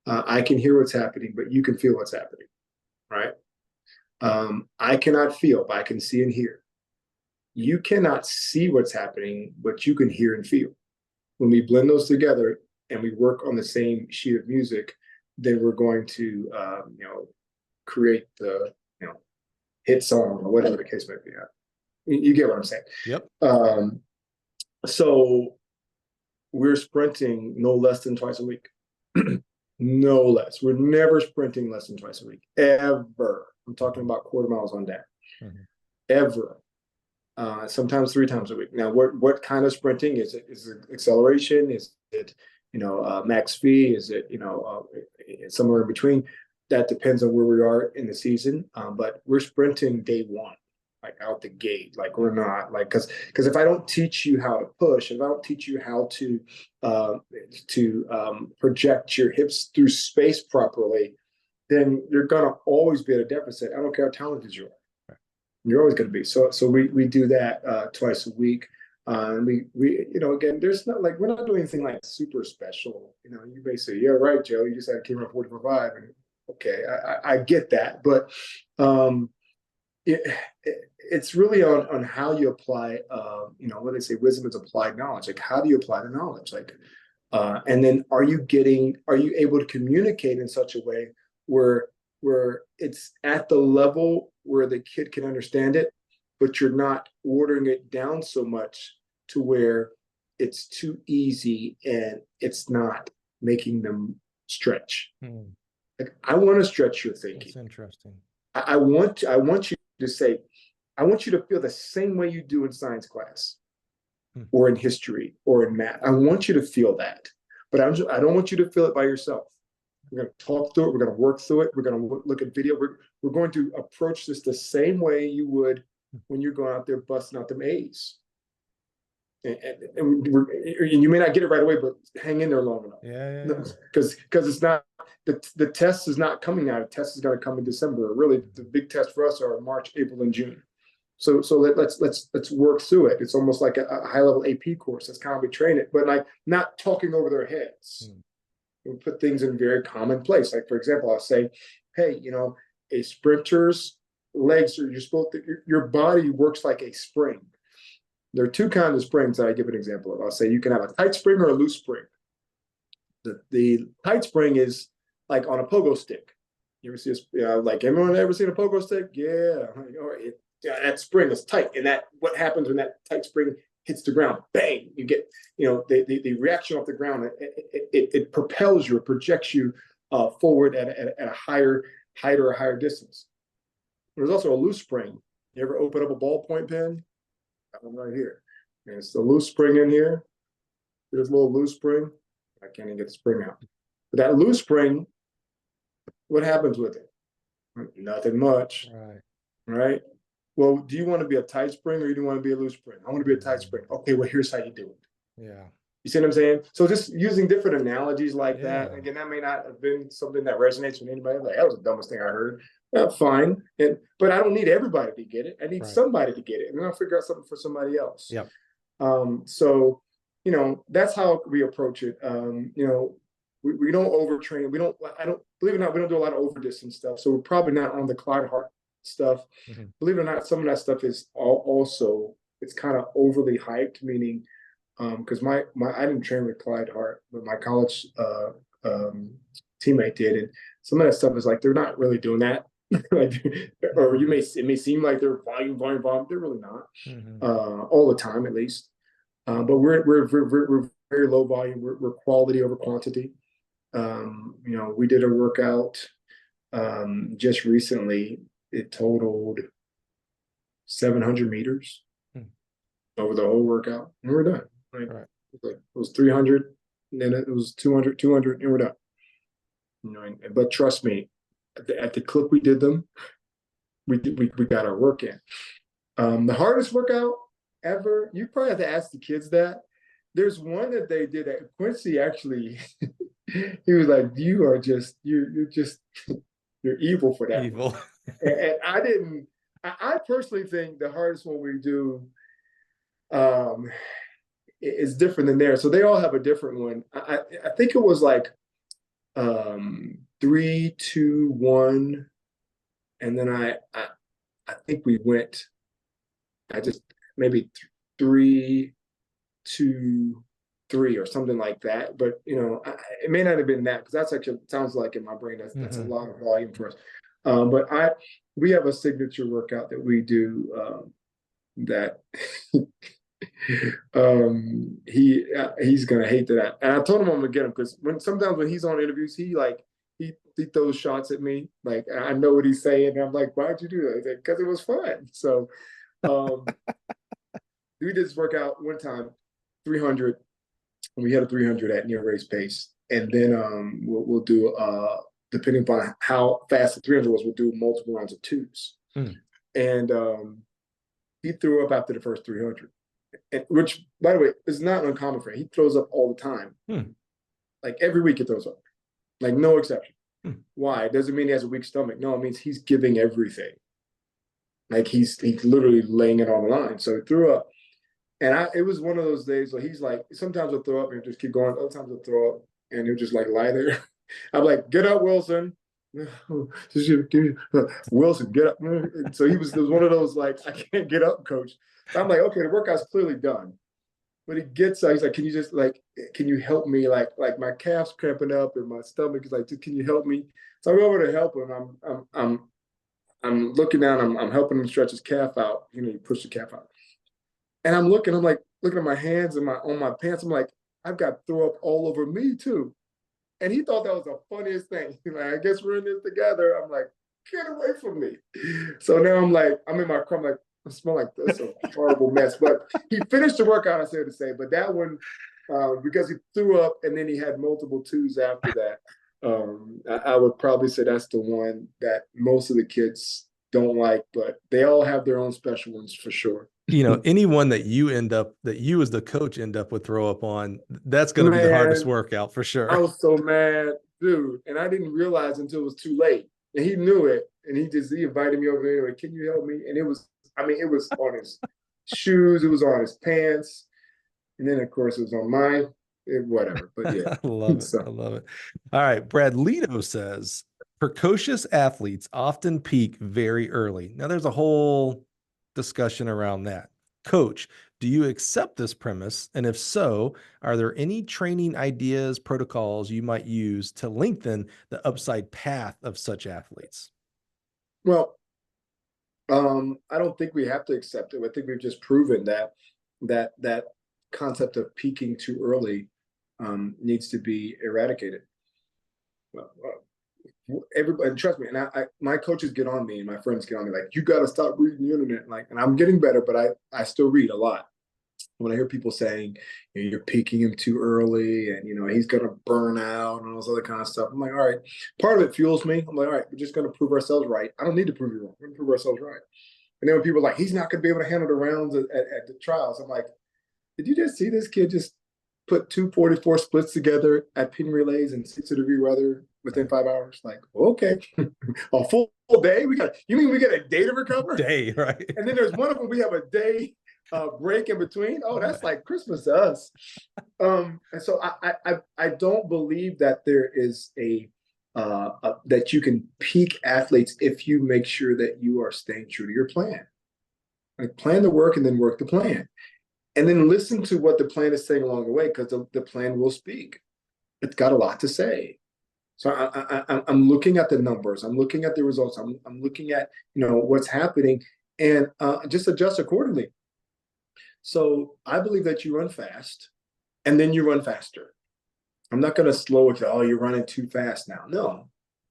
I can hear what's happening, but you can feel what's happening, right? I cannot feel, but I can see and hear.
you cannot see what's happening, but you can hear and feel. When we blend those together and we work on the same sheet of music, then we're going to, create the, hit song or whatever the case may be. You get what I'm saying?
Yep.
So we're sprinting no less than twice a week. No less. We're never sprinting less than twice a week, ever. I'm talking about quarter miles on down, ever. Sometimes 3 times a week. Now, what kind of sprinting is it? Is it acceleration? Is it max V? Is it somewhere in between? That depends on where we are in the season. But we're sprinting day one, like out the gate. Like we're not like because if I don't teach you how to push, if I don't teach you how to project your hips through space properly, then you're gonna always be at a deficit. I don't care how talented you are. You're always going to be. So we do that twice a week. And we again, there's not like, we're not doing anything like super special. You may say, yeah, right, Joe, you just had came around 40.5. And okay, I get that. But it's really on how you apply, what they say, wisdom is applied knowledge. Like, how do you apply the knowledge? Like, and then are you able to communicate in such a way where it's at the level where the kid can understand it, but you're not watering it down so much to where it's too easy and it's not making them stretch. Like, I want to stretch your thinking.
That's interesting.
I want you to say, I want you to feel the same way you do in science class or in history or in math. I want you to feel that, but I don't want you to feel it by yourself. We're going to talk through it. We're going to work through it. We're going to look at video. We're going to approach this the same way you would when you're going out there busting out them A's. And you may not get it right away, but hang in there long enough.
Yeah.
Because it's not, the test is not coming out. The test is going to come in December. Really, the big tests for us are March, April, and June. So let's work through it. It's almost like a high level AP course. That's kind of we train it, but like not talking over their heads. We put things in very commonplace. Like, for example, I'll say, hey, a sprinter's legs are, your body works like a spring. There are 2 kinds of springs that I give an example of. I'll say you can have a tight spring or a loose spring. The tight spring is like on a pogo stick. You ever see like everyone ever seen a pogo stick? Yeah. That spring is tight. And what happens when that tight spring hits the ground? Bang! You get, the reaction off the ground. It propels you, it projects you forward at a higher height or a higher distance. There's also a loose spring. You ever open up a ballpoint pen? That one right here. And it's the loose spring in here. There's a little loose spring. I can't even get the spring out. But that loose spring, what happens with it? Nothing much. Right? Well, do you want to be a tight spring or do you want to be a loose spring? I want to be a tight spring. Okay, well, here's how you do it.
Yeah.
You see what I'm saying? So just using different analogies like that. Again, that may not have been something that resonates with anybody. Like, that was the dumbest thing I heard. Fine. But I don't need everybody to get it. I need somebody to get it. And then I'll figure out something for somebody else.
Yep.
So, that's how we approach it. We don't overtrain. Believe it or not, we don't do a lot of over distance stuff. So we're probably not on the Clyde Hart stuff. Believe it or not, some of that stuff is also, it's kind of overly hyped, meaning, because I didn't train with Clyde Hart, but my college teammate did, and some of that stuff is like they're not really doing that. Or it may seem like they're volume. They're really not all the time, at least. But we're very low volume. We're quality over quantity. We did a workout just recently. It totaled 700 meters over the whole workout, and we're done. It was 300, and then it was 200, and we're done. But trust me, at the clip we did them, we got our work in. The hardest workout ever, you probably have to ask the kids that. There's one that they did at Quincy, actually. He was like, you're evil for that.
Evil.
And I personally think the hardest one we do is different than theirs. So they all have a different one. I think it was like 3, 2, 1, and then I think we went. maybe 3, 2, 3 or something like that. But, it may not have been that, because that's actually, it sounds like in my brain, that's a lot of volume for us. But we have a signature workout that we do that he's gonna hate that. And I told him I'm gonna get him, because sometimes when he's on interviews, he throws shots at me. Like, I know what he's saying, and I'm like, why'd you do that? He's like, because it was fun. So we did this workout one time, 300. We had a 300 at near race pace, and then we'll do depending upon how fast the 300 was, we'll do multiple rounds of 2s. And he threw up after the first 300, which, by the way, is not uncommon for him. He throws up all the time. Like every week he throws up, like no exception. Why? It doesn't mean he has a weak stomach. No, it means he's giving everything. Like he's literally laying it on the line. So he threw up. And it was one of those days where he's like, sometimes he'll throw up and just keep going. Other times he'll throw up and he'll just like lie there. I'm like, get up, Wilson. Wilson, get up. So it was one of those, like, I can't get up, coach. So I'm like, okay, the workout's clearly done. But he gets up, he's like, can you just can you help me? Like my calf's cramping up and my stomach is like, can you help me? So I go over to help him. I'm looking down, I'm helping him stretch his calf out. You push the calf out. And I'm looking at my hands and on my pants. I'm like, I've got throw up all over me too. And he thought that was the funniest thing. He's like, I guess we're in this together. I'm like, get away from me. So now I'm in my car. I'm like, I smell like this, a horrible mess. But he finished the workout, I said to say. But that one, because he threw up and then he had multiple 2s after that, I would probably say that's the one that most of the kids don't like, but they all have their own special ones for sure.
Anyone that you as the coach end up with throw up on, that's going to be the hardest workout for sure.
I was so mad, dude. And I didn't realize until it was too late. And he knew it. And he invited me over there anyway. Can you help me? And it was on his shoes. It was on his pants. And then, of course, it was on whatever. But yeah.
I love it. I love it. All right. Brad Lito says, precocious athletes often peak very early. Now, there's a whole discussion around that. Coach, do you accept this premise? And if so, are there any training ideas, protocols you might use to lengthen the upside path of such athletes?
Well, I don't think we have to accept it. I think we've just proven that concept of peaking too early needs to be eradicated. Everybody, trust me, and my coaches get on me and my friends get on me like, you got to stop reading the internet. And I'm getting better, but I still read a lot. When I hear people saying, you're peaking him too early and, he's going to burn out and all this other kind of stuff, I'm like, all right, part of it fuels me. I'm like, all right, we're just going to prove ourselves right. I don't need to prove you wrong. We're going to prove ourselves right. And then when people are like, he's not going to be able to handle the rounds at the trials, I'm like, did you just see this kid just put 244 splits together at pin relays in 60-degree weather within 5 hours? Like, okay, a full day. You mean we get a day to recover?
Day, right?
And then there's one of them we have a day break in between. Oh, that's like Christmas to us. And so I don't believe that there is that you can peak athletes if you make sure that you are staying true to your plan. Like, plan the work and then work the plan. And then listen to what the plan is saying along the way, because the plan will speak. It's got a lot to say. So I'm looking at the numbers. I'm looking at the results. I'm looking at what's happening, and just adjust accordingly. So I believe that you run fast, and then you run faster. I'm not going to slow it. Oh, you're running too fast now. No,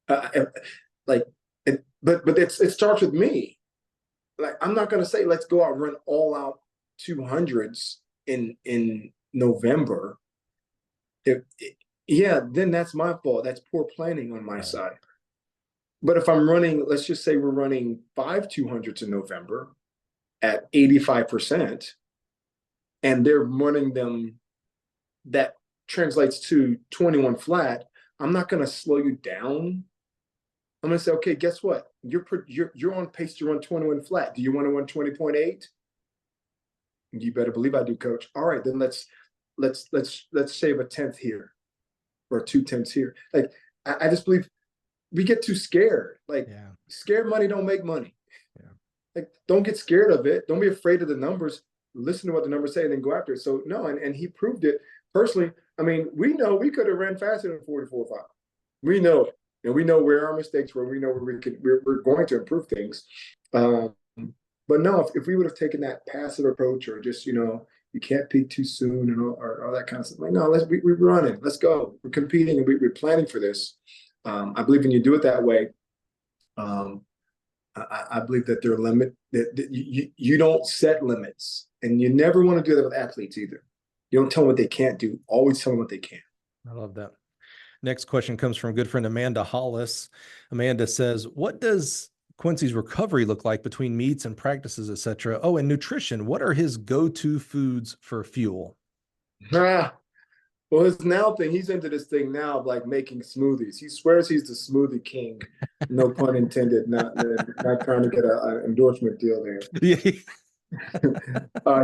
but it starts with me. Like, I'm not going to say let's go out and run all out 200s in November. Then that's my fault. That's poor planning on my side. But if I'm running, let's just say we're running 5 200s in November at 85%, and they're running them, that translates to 21 flat. I'm not going to slow you down. I'm going to say, okay, guess what? You're on pace to run 21 flat. Do you want to run 20.8? You better believe I do, coach. All right, then let's save a 10th here or 2 tenths here. Like, I just believe we get too scared. Like, scared money don't make money. Yeah. Like, don't get scared of it. Don't be afraid of the numbers. listen to what the numbers say and then go after it. So no, and he proved it personally. I mean, we know we could have ran faster than 44.5. We know it. And we know where our mistakes were. We know where we're going to improve things. But no, if we would have taken that passive approach, or just, you can't peak too soon and all that kind of stuff. Like, no, we're running. Let's go. We're competing and we're planning for this. I believe when you do it that way, I believe that there are limits, that you don't set limits, and you never want to do that with athletes either. You don't tell them what they can't do. Always tell them what they can.
I love that. Next question comes from good friend Amanda Hollis. Amanda says, what does Quincy's recovery look like between meets and practices, etc.? Oh, and nutrition. What are his go-to foods for fuel?
Well, his now thing, he's into this thing now of like making smoothies. He swears he's the smoothie king. No pun intended. Not trying to get an endorsement deal there.
Yeah.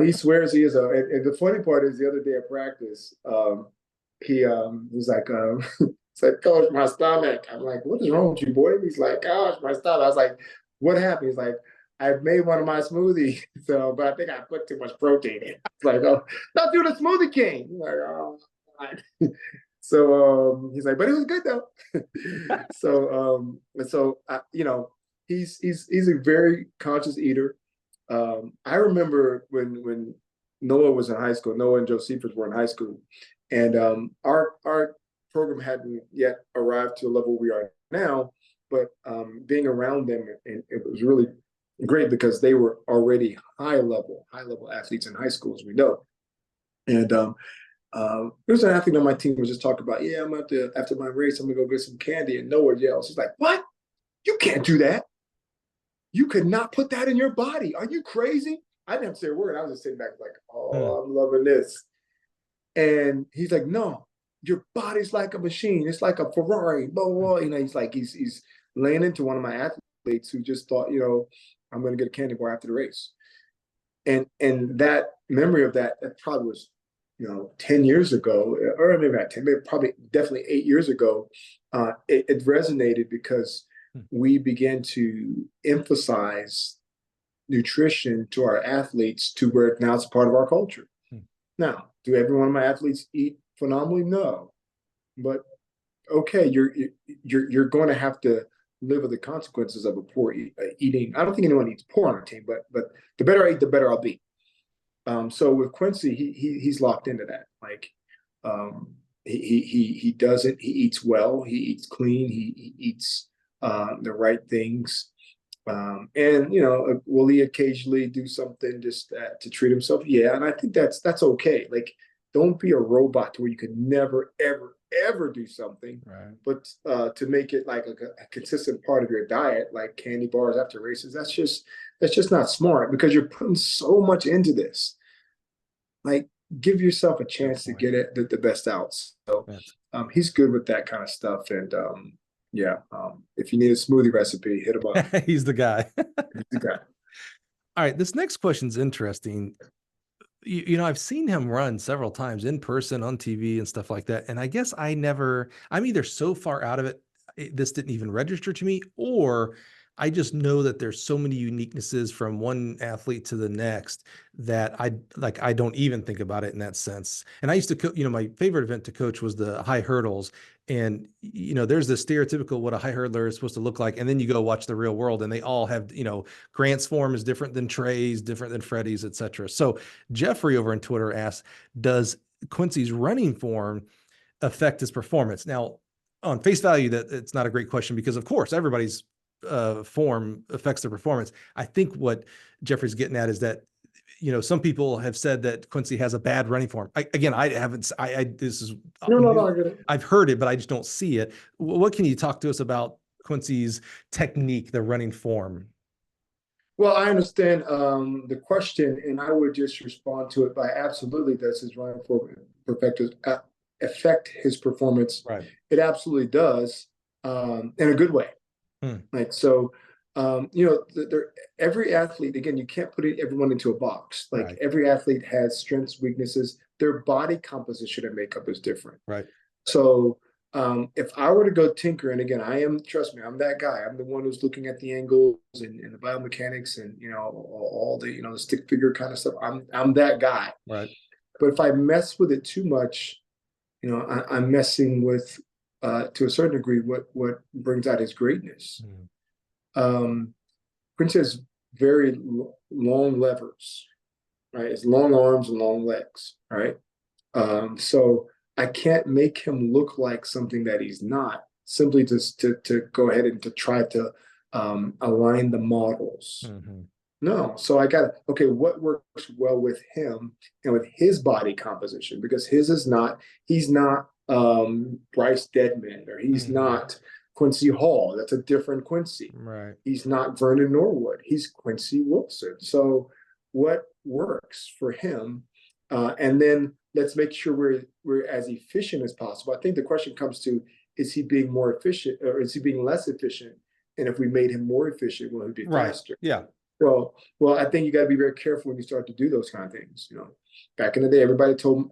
He swears he is and the funny part is, the other day at practice, he was like, it's like, Coach, my stomach. I'm like, what is wrong with you, boy? He's like, gosh, my stomach. I was like, what happened? He's like, I made one of my smoothies, but I think I put too much protein in. It's like, oh, don't do the smoothie king. I'm like, oh, God. So he's like, but it was good though. He's a very conscious eater. I remember when Noah was in high school. Noah and Josephus were in high school, and our program hadn't yet arrived to the level we are now. But being around them, and it was really great because they were already high level athletes in high school, as we know. And there's an athlete on my team who was just talking about, yeah, after my race, I'm gonna go get some candy, and Noah yells, he's like, what? You can't do that. You could not put that in your body. Are you crazy? I didn't have to say a word. I was just sitting back like, oh, I'm loving this. And he's like, no, your body's like a machine. It's like a Ferrari, blah, blah, blah. He's laying into one of my athletes who just thought, I'm going to get a candy bar after the race. And that memory of that probably was, 10 years ago, or maybe not 10, maybe probably definitely 8 years ago. It resonated because we began to emphasize nutrition to our athletes to where now it's a part of our culture. Now, do every one of my athletes eat phenomenally? No, but okay, you're going to have to live with the consequences of a poor eating. I don't think anyone eats poor on our team, but the better I eat, the better I'll be. So with Quincy, he's locked into that. Like, he doesn't. He eats well. He eats clean. He eats the right things. And will he occasionally do something just to treat himself? Yeah, and I think that's okay. Like, don't be a robot to where you can never ever do something.
Right.
But to make it like a consistent part of your diet, like candy bars after races, that's just not smart, because you're putting so much into this. Like, give yourself a chance to get it the best out. So he's good with that kind of stuff. And if you need a smoothie recipe, hit him up.
He's the guy.
He's the guy.
All right, this next question's interesting. I've seen him run several times in person, on TV and stuff like that. And I guess I'm either so far out of it, this didn't even register to me, or I just know that there's so many uniquenesses from one athlete to the next that I don't even think about it in that sense. And I used to, my favorite event to coach was the high hurdles. And, there's this stereotypical what a high hurdler is supposed to look like. And then you go watch the real world and they all have, Grant's form is different than Trey's, different than Freddie's, et cetera. So Jeffrey over on Twitter asks, does Quincy's running form affect his performance? Now, on face value, that it's not a great question, because of course everybody's form affects their performance. I think what Jeffrey's getting at is that, some people have said that Quincy has a bad running form. I haven't, this is,
No, I get it.
I've heard it, but I just don't see it. What can you talk to us about Quincy's technique, the running form?
Well, I understand the question, and I would just respond to it by absolutely does his running form affect his performance? Right. It absolutely does, in a good way. Like, so, every athlete, again, you can't put everyone into a box. Like, right. Every athlete has strengths, weaknesses. Their body composition and makeup is different.
Right.
So If I were to go tinker, and again, trust me, I'm that guy. I'm the one who's looking at the angles and the biomechanics and, all the, the stick figure kind of stuff. I'm that guy.
Right.
But if I mess with it too much, I'm messing with, to a certain degree, what brings out his greatness. Prince has very long levers, right? It's long arms and long legs, right? So I can't make him look like something that he's not, simply just to go ahead and to try to align the models. No, so I got, okay, what works well with him and with his body composition? Because he's not Bryce Deadman, or he's not Quincy Hall. That's a different Quincy.
Right.
He's not Vernon Norwood. He's Quincy Wilson. So what works for him? And then let's make sure we're as efficient as possible. I think the question comes to, is he being more efficient, or is he being less efficient? And if we made him more efficient, will he be faster?
Yeah.
Well, I think you got to be very careful when you start to do those kind of things. Back in the day, everybody told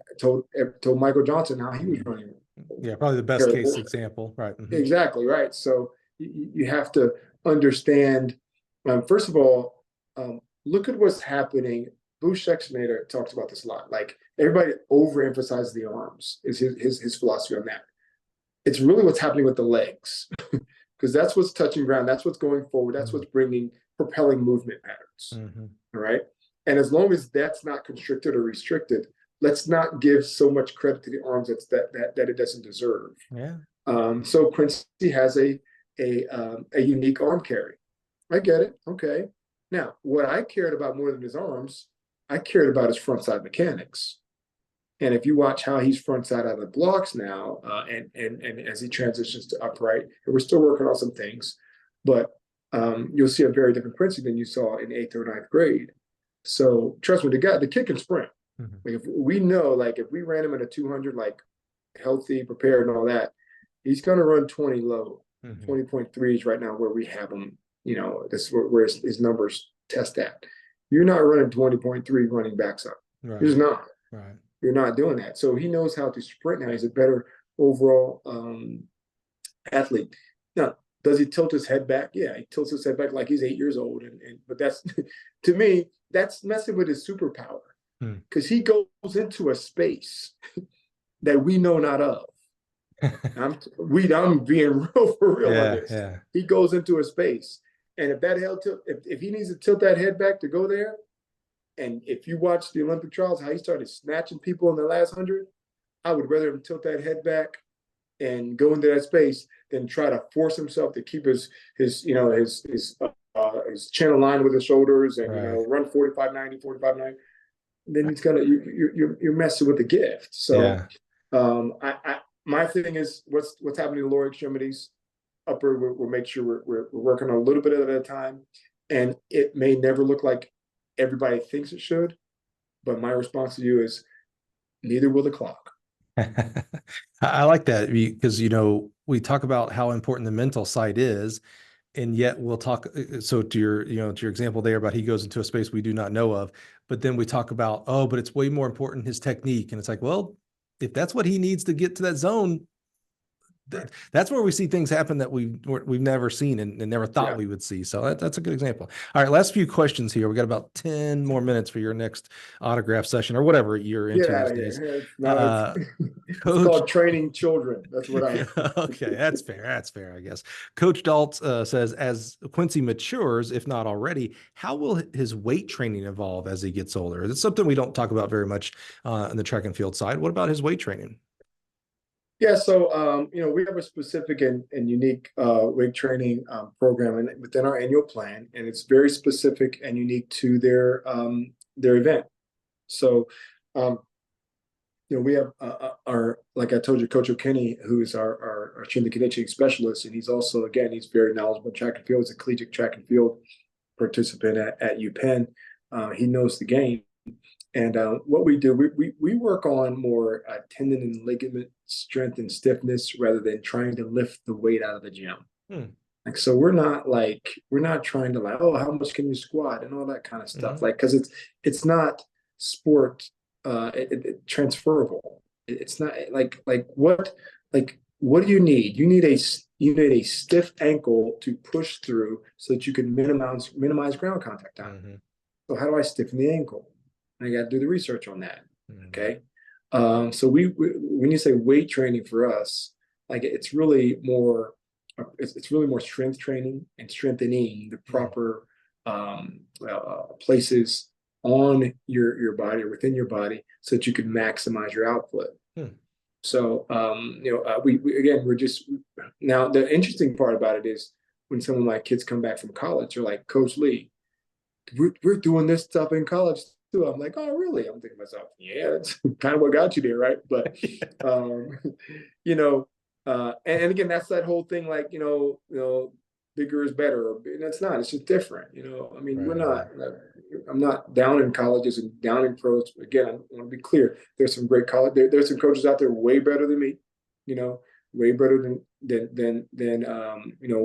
Michael Johnson how he was running.
Yeah, probably the best case example, right?
Exactly, right. So you have to understand. First of all, look at what's happening. Bruce Schexnayder talks about this a lot. Like, everybody overemphasizes the arms. Is his philosophy on that? It's really what's happening with the legs, because that's what's touching ground. That's what's going forward. That's what's propelling movement patterns. All right. And as long as that's not constricted or restricted, let's not give so much credit to the arms that it doesn't deserve.
Yeah.
So Quincy has a unique arm carry. I get it. Okay. Now, what I cared about more than his arms, I cared about his front side mechanics. And if you watch how he's front side out of the blocks now, and as he transitions to upright, and we're still working on some things, but you'll see a very different Quincy than you saw in 8th or 9th grade. So trust me, the kid can sprint. Like, if we know, like, if we ran him at a 200, like, healthy, prepared, and all that, he's going to run 20 low. 20.3 is right now where we have him. That's where his numbers test at. You're not running 20.3 running backs up.
Right.
You're just not.
Right.
You're not doing that. So he knows how to sprint now. He's a better overall athlete. Now, does he tilt his head back? Yeah, he tilts his head back like he's 8 years old. But that's, to me, that's messing with his superpower, because he goes into a space that we know not of. I'm being real for real on this. Yeah. He goes into a space, and if he needs to tilt that head back to go there, and if you watch the Olympic trials, how he started snatching people in the last 100, I would rather him tilt that head back and go into that space than try to force himself to keep his chin aligned with his shoulders and run 45-90, 45-90. Then he's gonna you're messing with the gift. So my thing is what's happening in the lower extremities. Upper, we'll make sure we're working on a little bit at a time, and it may never look like everybody thinks it should, but my response to you is neither will the clock.
I like that, because we talk about how important the mental side is, and yet we'll talk. So to your example there about he goes into a space we do not know of, but then we talk about, but it's way more important his technique, and it's like, well, if that's what he needs to get to that zone, that's where we see things happen that we've never seen and never thought we would see. So that's a good example. All right, last few questions here. We got about 10 more minutes for your next autograph session or whatever you're into these days.
It's called training children. That's what I.
Okay, that's fair. That's fair, I guess. Coach Dalt says, as Quincy matures, if not already, how will his weight training evolve as he gets older? It's something we don't talk about very much on the track and field side. What about his weight training?
Yeah, so we have a specific and unique weight training program within our annual plan, and it's very specific and unique to their event. So, we have our, like I told you, Coach O'Kenny, who is our strength and conditioning specialist, and he's also, again, he's very knowledgeable in track and field. He's a collegiate track and field participant at UPenn. He knows the game. And what we do, we work on more tendon and ligament strength and stiffness rather than trying to lift the weight out of the gym. Like, so we're not trying to like, oh, how much can you squat and all that kind of stuff. Like, because it's not sport transferable. It's not like what do you need? You need a stiff ankle to push through so that you can minimize ground contact time.
Mm-hmm.
So how do I stiffen the ankle? I got to do the research on that.
Mm-hmm.
Okay. So we when you say weight training for us, like it's really more strength training and strengthening the proper places on your body or within your body so that you can maximize your output. So we again, we're just now, the interesting part about it is when some of my kids come back from college, they're like, Coach Lee, we're doing this stuff in college too. I'm like, oh really? I'm thinking to myself, yeah, that's kind of what got you there, right? But and again, that's that whole thing, like, bigger is better. And it's not, it's just different. I mean,
Right.
we're not, I'm not down in colleges and down in pros. Again, I want to be clear. There's some great college, there's some coaches out there way better than me, way better than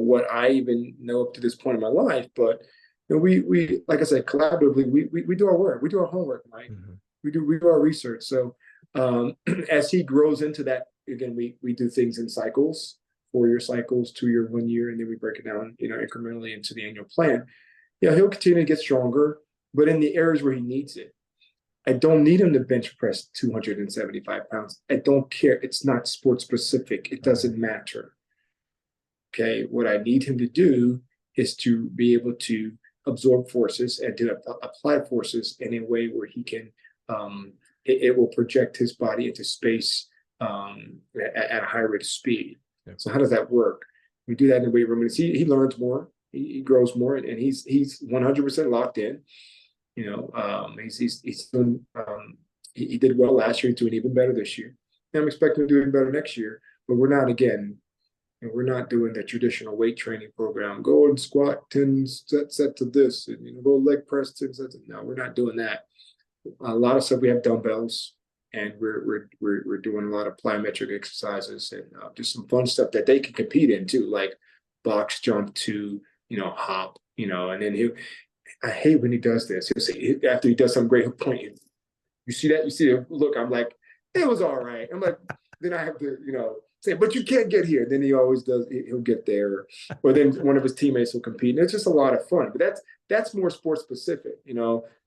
what I even know up to this point in my life. But we like I said, collaboratively, we do our work, we do our homework, right?
Mm-hmm.
We do our research. So as he grows into that, again, we do things in cycles, 4-year cycles, 2-year, 1 year, and then we break it down, incrementally into the annual plan. Yeah, he'll continue to get stronger, but in the areas where he needs it. I don't need him to bench press 275 pounds. I don't care. It's not sport specific. It doesn't matter. Okay, what I need him to do is to be able to absorb forces and to apply forces in a way where he can, it will project his body into space at a high rate of speed. Yeah. So how does that work? We do that in the weight room, and he learns more, he grows more, and he's 100% locked in. He's doing, he did well last year, he's doing even better this year. And I'm expecting him to do even better next year. But we're not doing the traditional weight training program. Go and squat 10 set to this, and go leg press 10 sets. No, we're not doing that. A lot of stuff we have dumbbells, and we're doing a lot of plyometric exercises and just some fun stuff that they can compete in too, like box jump to hop, and then I hate when he does this. He'll say, after he does something great, he'll point. You see that? You see the look? I'm like, it was all right. I'm like, then I have to, say, but you can't get here. Then he always does. He'll get there, or then one of his teammates will compete. And it's just a lot of fun. But that's more sport specific.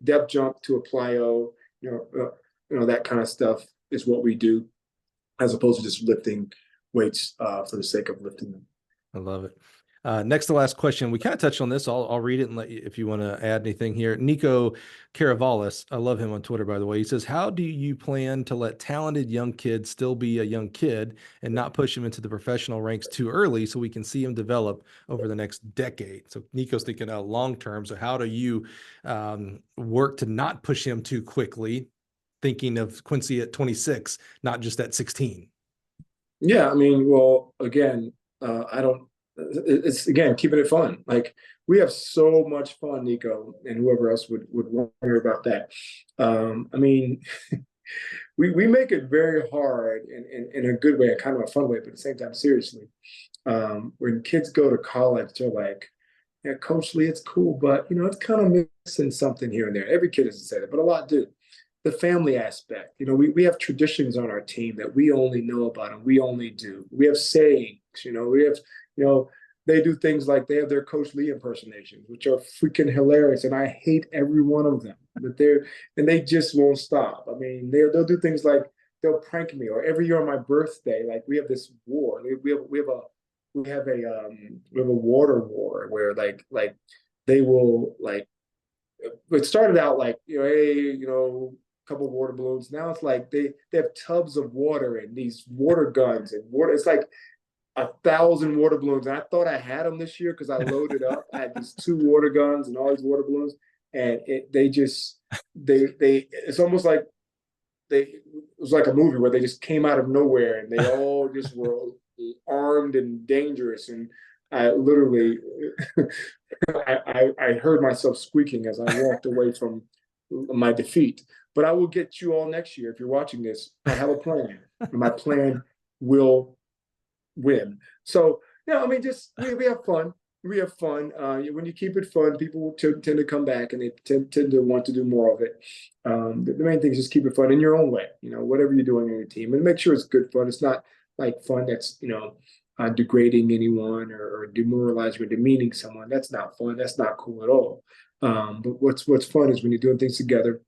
Depth jump to a plyo, that kind of stuff is what we do, as opposed to just lifting weights for the sake of lifting them.
I love it. Next to last question. We kind of touched on this. I'll read it and let you, if you want to add anything here. Nico Caravalis, I love him on Twitter, by the way. He says, how do you plan to let talented young kids still be a young kid and not push him into the professional ranks too early so we can see him develop over the next decade? So Nico's thinking long term. So how do you work to not push him too quickly, thinking of Quincy at 26, not just at 16?
Yeah, I mean, well, again, it's again, keeping it fun. Like, we have so much fun, Nico, and whoever else would wonder about that. I mean, we make it very hard in a good way, kind of a fun way, but at the same time, seriously. When kids go to college, they're like, yeah, Coach Lee, it's cool, but it's kind of missing something here and there. Every kid doesn't say that, but a lot do. The family aspect, we have traditions on our team that we only know about and we only do. We have sayings, we have, they do things like they have their Coach Lee impersonations, which are freaking hilarious. And I hate every one of them, but they just won't stop. I mean, they'll do things like they'll prank me, or every year on my birthday, like we have this war. We have a water war where like they will like, it started out like, hey, couple of water balloons. Now it's like they have tubs of water and these water guns and water. It's like 1,000 water balloons. And I thought I had them this year because I loaded up. I had these 2 water guns and all these water balloons, and it's almost like it was like a movie where they just came out of nowhere and they all just were armed and dangerous. And I literally, I heard myself squeaking as I walked away from my defeat. But I will get you all next year. If you're watching this, I have a plan, and my plan will win. So, I mean, just we have fun. We have fun. When you keep it fun, people will tend to come back, and they tend to want to do more of it. The main thing is just keep it fun in your own way. Whatever you're doing on your team, and make sure it's good fun. It's not like fun that's, degrading anyone or demoralizing or demeaning someone. That's not fun. That's not cool at all. But what's fun is when you're doing things together.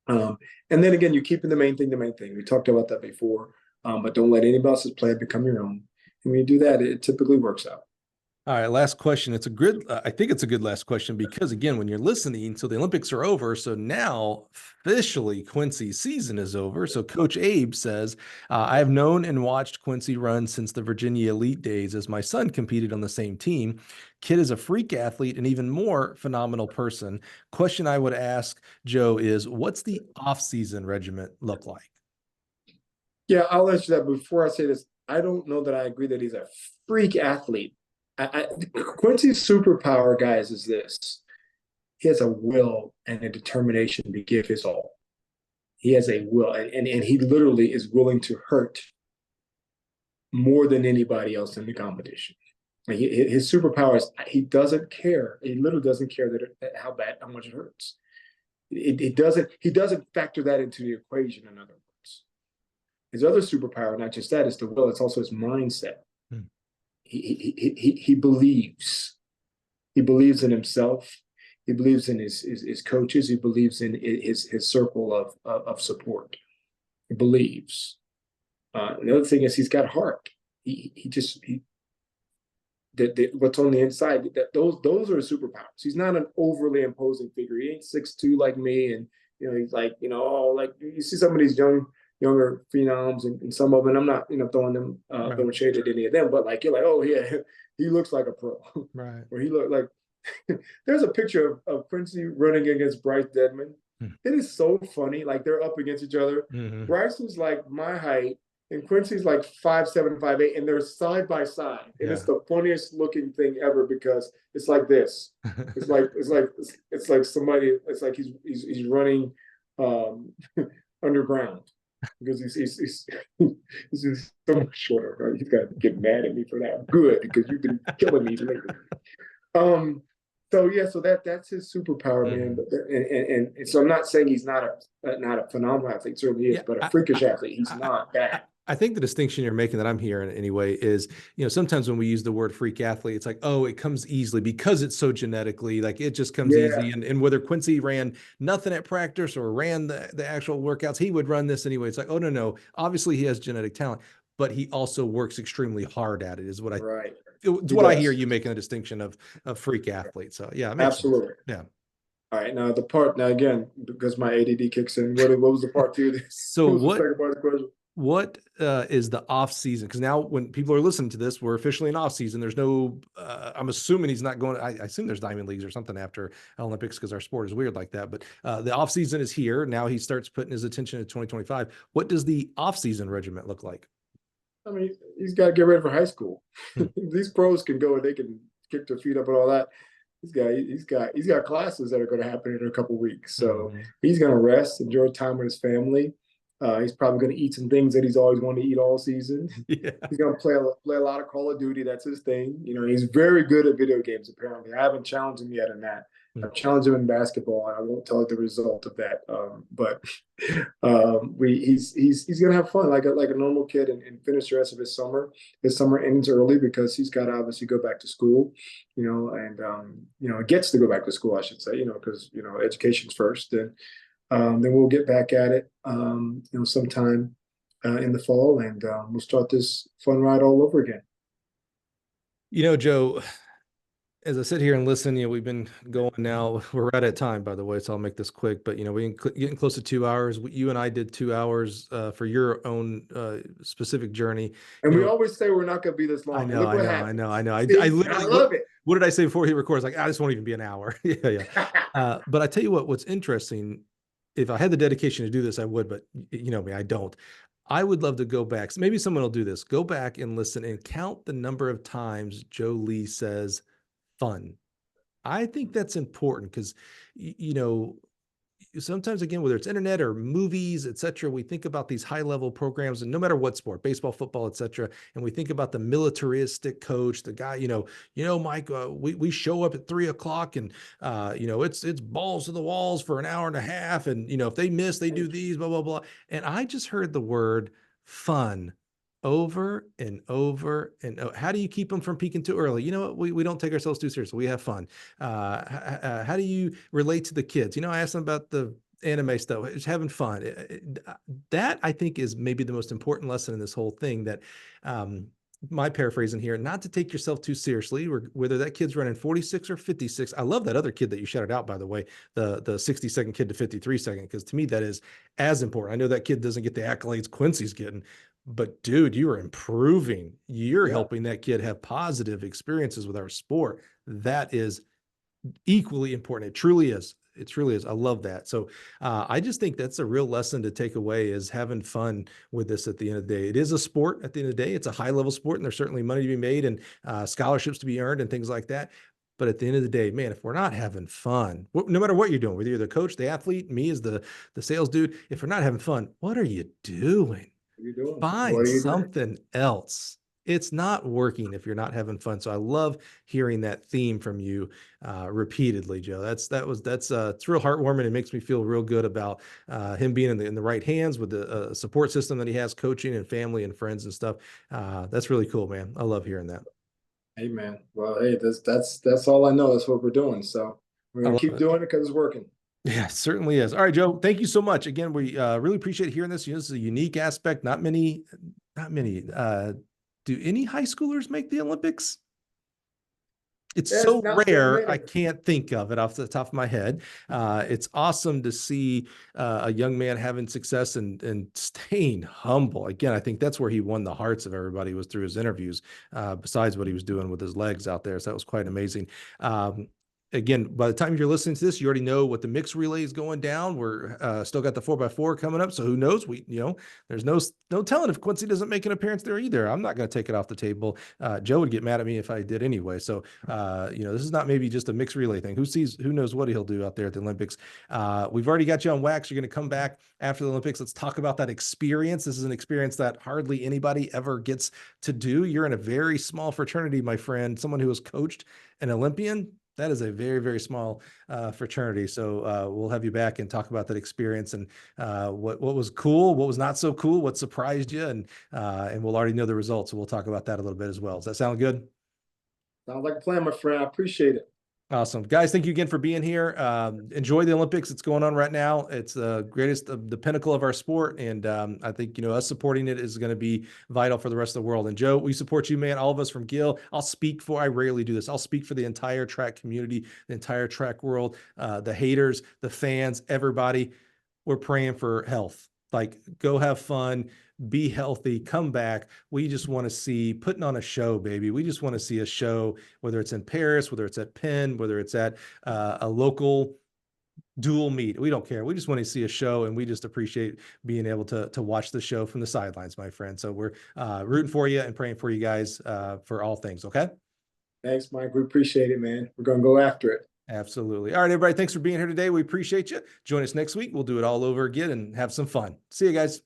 And then again, you're keeping the main thing. We talked about that before, but don't let anybody else's plan become your own. And when you do that, it typically works out.
All right, last question. It's a good, I think it's a good last question because again, when you're listening, so the Olympics are over. So now officially Quincy's season is over. So Coach Abe says, I have known and watched Quincy run since the Virginia Elite days as my son competed on the same team. Kid is a freak athlete and even more phenomenal person. Question I would ask Joe is, what's the off-season regiment look like?
Yeah, I'll answer that. Before I say this, I don't know that I agree that he's a freak athlete. Quincy's superpower, guys, is this. He has a will and a determination to give his all. He has a will, and he literally is willing to hurt more than anybody else in the competition. His superpower is he doesn't care. He literally doesn't care how much it hurts. He doesn't factor that into the equation, in other words. His other superpower, not just that, is the will. It's also his mindset. He believes. He believes in himself. He believes in his coaches. He believes in his circle of support. He believes. The other thing is he's got heart. What's on the inside, those are his superpowers. He's not an overly imposing figure. He ain't 6'2" like me, and he's like, like you see some of these younger phenoms and some of them, I'm not throwing shade at any of them, but like you're like, oh yeah, he looks like a pro,
right?
Or he looked like there's a picture of Quincy running against Bryce Deadman. It is so funny. Like they're up against each other. Bryce was like my height and Quincy's like 5'7", 5'8", and they're side by side. And it's the funniest looking thing ever because it's like this. It's like somebody. It's like he's running underground. Because he's so much shorter. Right? He's got to get mad at me for that. Good, because you've been killing me lately. So that's his superpower, man. And so I'm not saying he's not a phenomenal athlete. Certainly is, but a freakish athlete. He's not that.
I think the distinction you're making that I'm hearing anyway is, sometimes when we use the word freak athlete, it's like, oh, it comes easily because it's so genetically, like it just comes easy. And whether Quincy ran nothing at practice or ran the actual workouts, he would run this anyway. It's like, oh, no. Obviously he has genetic talent, but he also works extremely hard at it is what I hear you making a distinction of freak athlete. So yeah,
absolutely.
Yeah.
All right. Now again, because my ADD kicks in, what was the part two?
So what is the off season? Because now when people are listening to this, we're officially in off season. There's no, I'm assuming he's not going. I assume there's diamond leagues or something after Olympics because our sport is weird like that. But the off season is here. Now he starts putting his attention to 2025. What does the off season regiment look like?
I mean, he's got to get ready for high school. These pros can go and they can kick their feet up and all that. He's got classes that are going to happen in a couple of weeks. So he's going to rest, enjoy time with his family. He's probably going to eat some things that he's always wanted to eat all season. Yeah. He's going to play a lot of Call of Duty. That's his thing. He's very good at video games, apparently. I haven't challenged him yet in that. I've challenged him in basketball, and I won't tell you the result of that. But he's going to have fun like a normal kid and finish the rest of his summer. His summer ends early because he's got to obviously go back to school, and gets to go back to school, I should say, because, education's first. And then we'll get back at it, sometime in the fall, and we'll start this fun ride all over again.
Joe, as I sit here and listen, we've been going now. We're right at time, by the way, so I'll make this quick. But we're getting close to 2 hours. You and I did 2 hours for your own specific journey.
And we always say we're not going to be this long.
I know. I literally
love it.
What did I say before he records? Like, I just won't even be an hour. Yeah. But I tell you what's interesting. If I had the dedication to do this, I would, but me, I don't. I would love to go back. So maybe someone will do this. Go back and listen and count the number of times Joe Lee says fun. I think that's important because, sometimes, again, whether it's internet or movies, et cetera, we think about these high level programs, and no matter what sport, baseball, football, et cetera. And we think about the militaristic coach, the guy, Mike, we show up at 3:00 and, it's balls to the walls for an hour and a half. And, if they miss, they do these, blah, blah, blah. And I just heard the word fun over and over and how do you keep them from peaking too early? You know what? We don't take ourselves too seriously. We have fun. How do you relate to the kids? You know, I asked them about the anime stuff. It's having fun. That I think is maybe the most important lesson in this whole thing, that my paraphrasing here, not to take yourself too seriously, or whether that kid's running 46 or 56. I love that other kid that you shouted out, by the way, the 60-second kid to 53-second, because to me, that is as important. I know that kid doesn't get the accolades Quincy's getting, but dude, you are improving. You're helping that kid have positive experiences with our sport. That is equally important. It truly is. It truly is. I love that. So I just think that's a real lesson to take away, is having fun with this at the end of the day. It is a sport at the end of the day. It's a high level sport, and there's certainly money to be made and scholarships to be earned and things like that. But at the end of the day, man, if we're not having fun, no matter what you're doing, whether you're the coach, the athlete, me as the sales dude, if we're not having fun, what are you doing? Find something else. It's not working if you're not having fun. So I love hearing that theme from you repeatedly, Joe. It's real heartwarming. It makes me feel real good about him being in the right hands with the support system that he has, coaching and family and friends and stuff. That's really cool, man. I love hearing that.
Hey, man. Well, hey, that's all I know. That's what we're doing. So we're gonna keep doing it because it's working.
Yeah, it certainly is. All right, Joe, thank you so much. Again, we really appreciate hearing this. You know, this is a unique aspect. Not many. Do any high schoolers make the Olympics? It's so rare, I can't think of it off the top of my head. It's awesome to see a young man having success and staying humble. Again, I think that's where he won the hearts of everybody, was through his interviews, besides what he was doing with his legs out there. So that was quite amazing. Again, by the time you're listening to this, you already know what the mixed relay is going down. We're still got the 4x4 coming up. So who knows? There's no telling if Quincy doesn't make an appearance there either. I'm not going to take it off the table. Joe would get mad at me if I did anyway. So, this is not maybe just a mixed relay thing. Who knows what he'll do out there at the Olympics. We've already got you on wax. You're going to come back after the Olympics. Let's talk about that experience. This is an experience that hardly anybody ever gets to do. You're in a very small fraternity, my friend, someone who has coached an Olympian. That is a very, very small fraternity. So we'll have you back and talk about that experience and what was cool, what was not so cool, what surprised you, and we'll already know the results. So we'll talk about that a little bit as well. Does that sound good?
Sounds like a plan, my friend. I appreciate it.
Awesome. Guys, thank you again for being here. Enjoy the Olympics. It's going on right now. It's the greatest, the pinnacle of our sport. And I think, us supporting it is going to be vital for the rest of the world. And Joe, we support you, man. All of us from Gill. I rarely do this. I'll speak for the entire track community, the entire track world, the haters, the fans, everybody. We're praying for health. Like, go have fun, be healthy, come back. We just want to see putting on a show, baby. We just want to see a show, whether it's in Paris, whether it's at Penn, whether it's at a local dual meet. We don't care. We just want to see a show, and we just appreciate being able to watch the show from the sidelines, my friend. So we're rooting for you and praying for you guys for all things. Okay.
Thanks, Mike. We appreciate it, man. We're going to go after it.
Absolutely. All right, everybody. Thanks for being here today. We appreciate you. Join us next week. We'll do it all over again and have some fun. See you guys.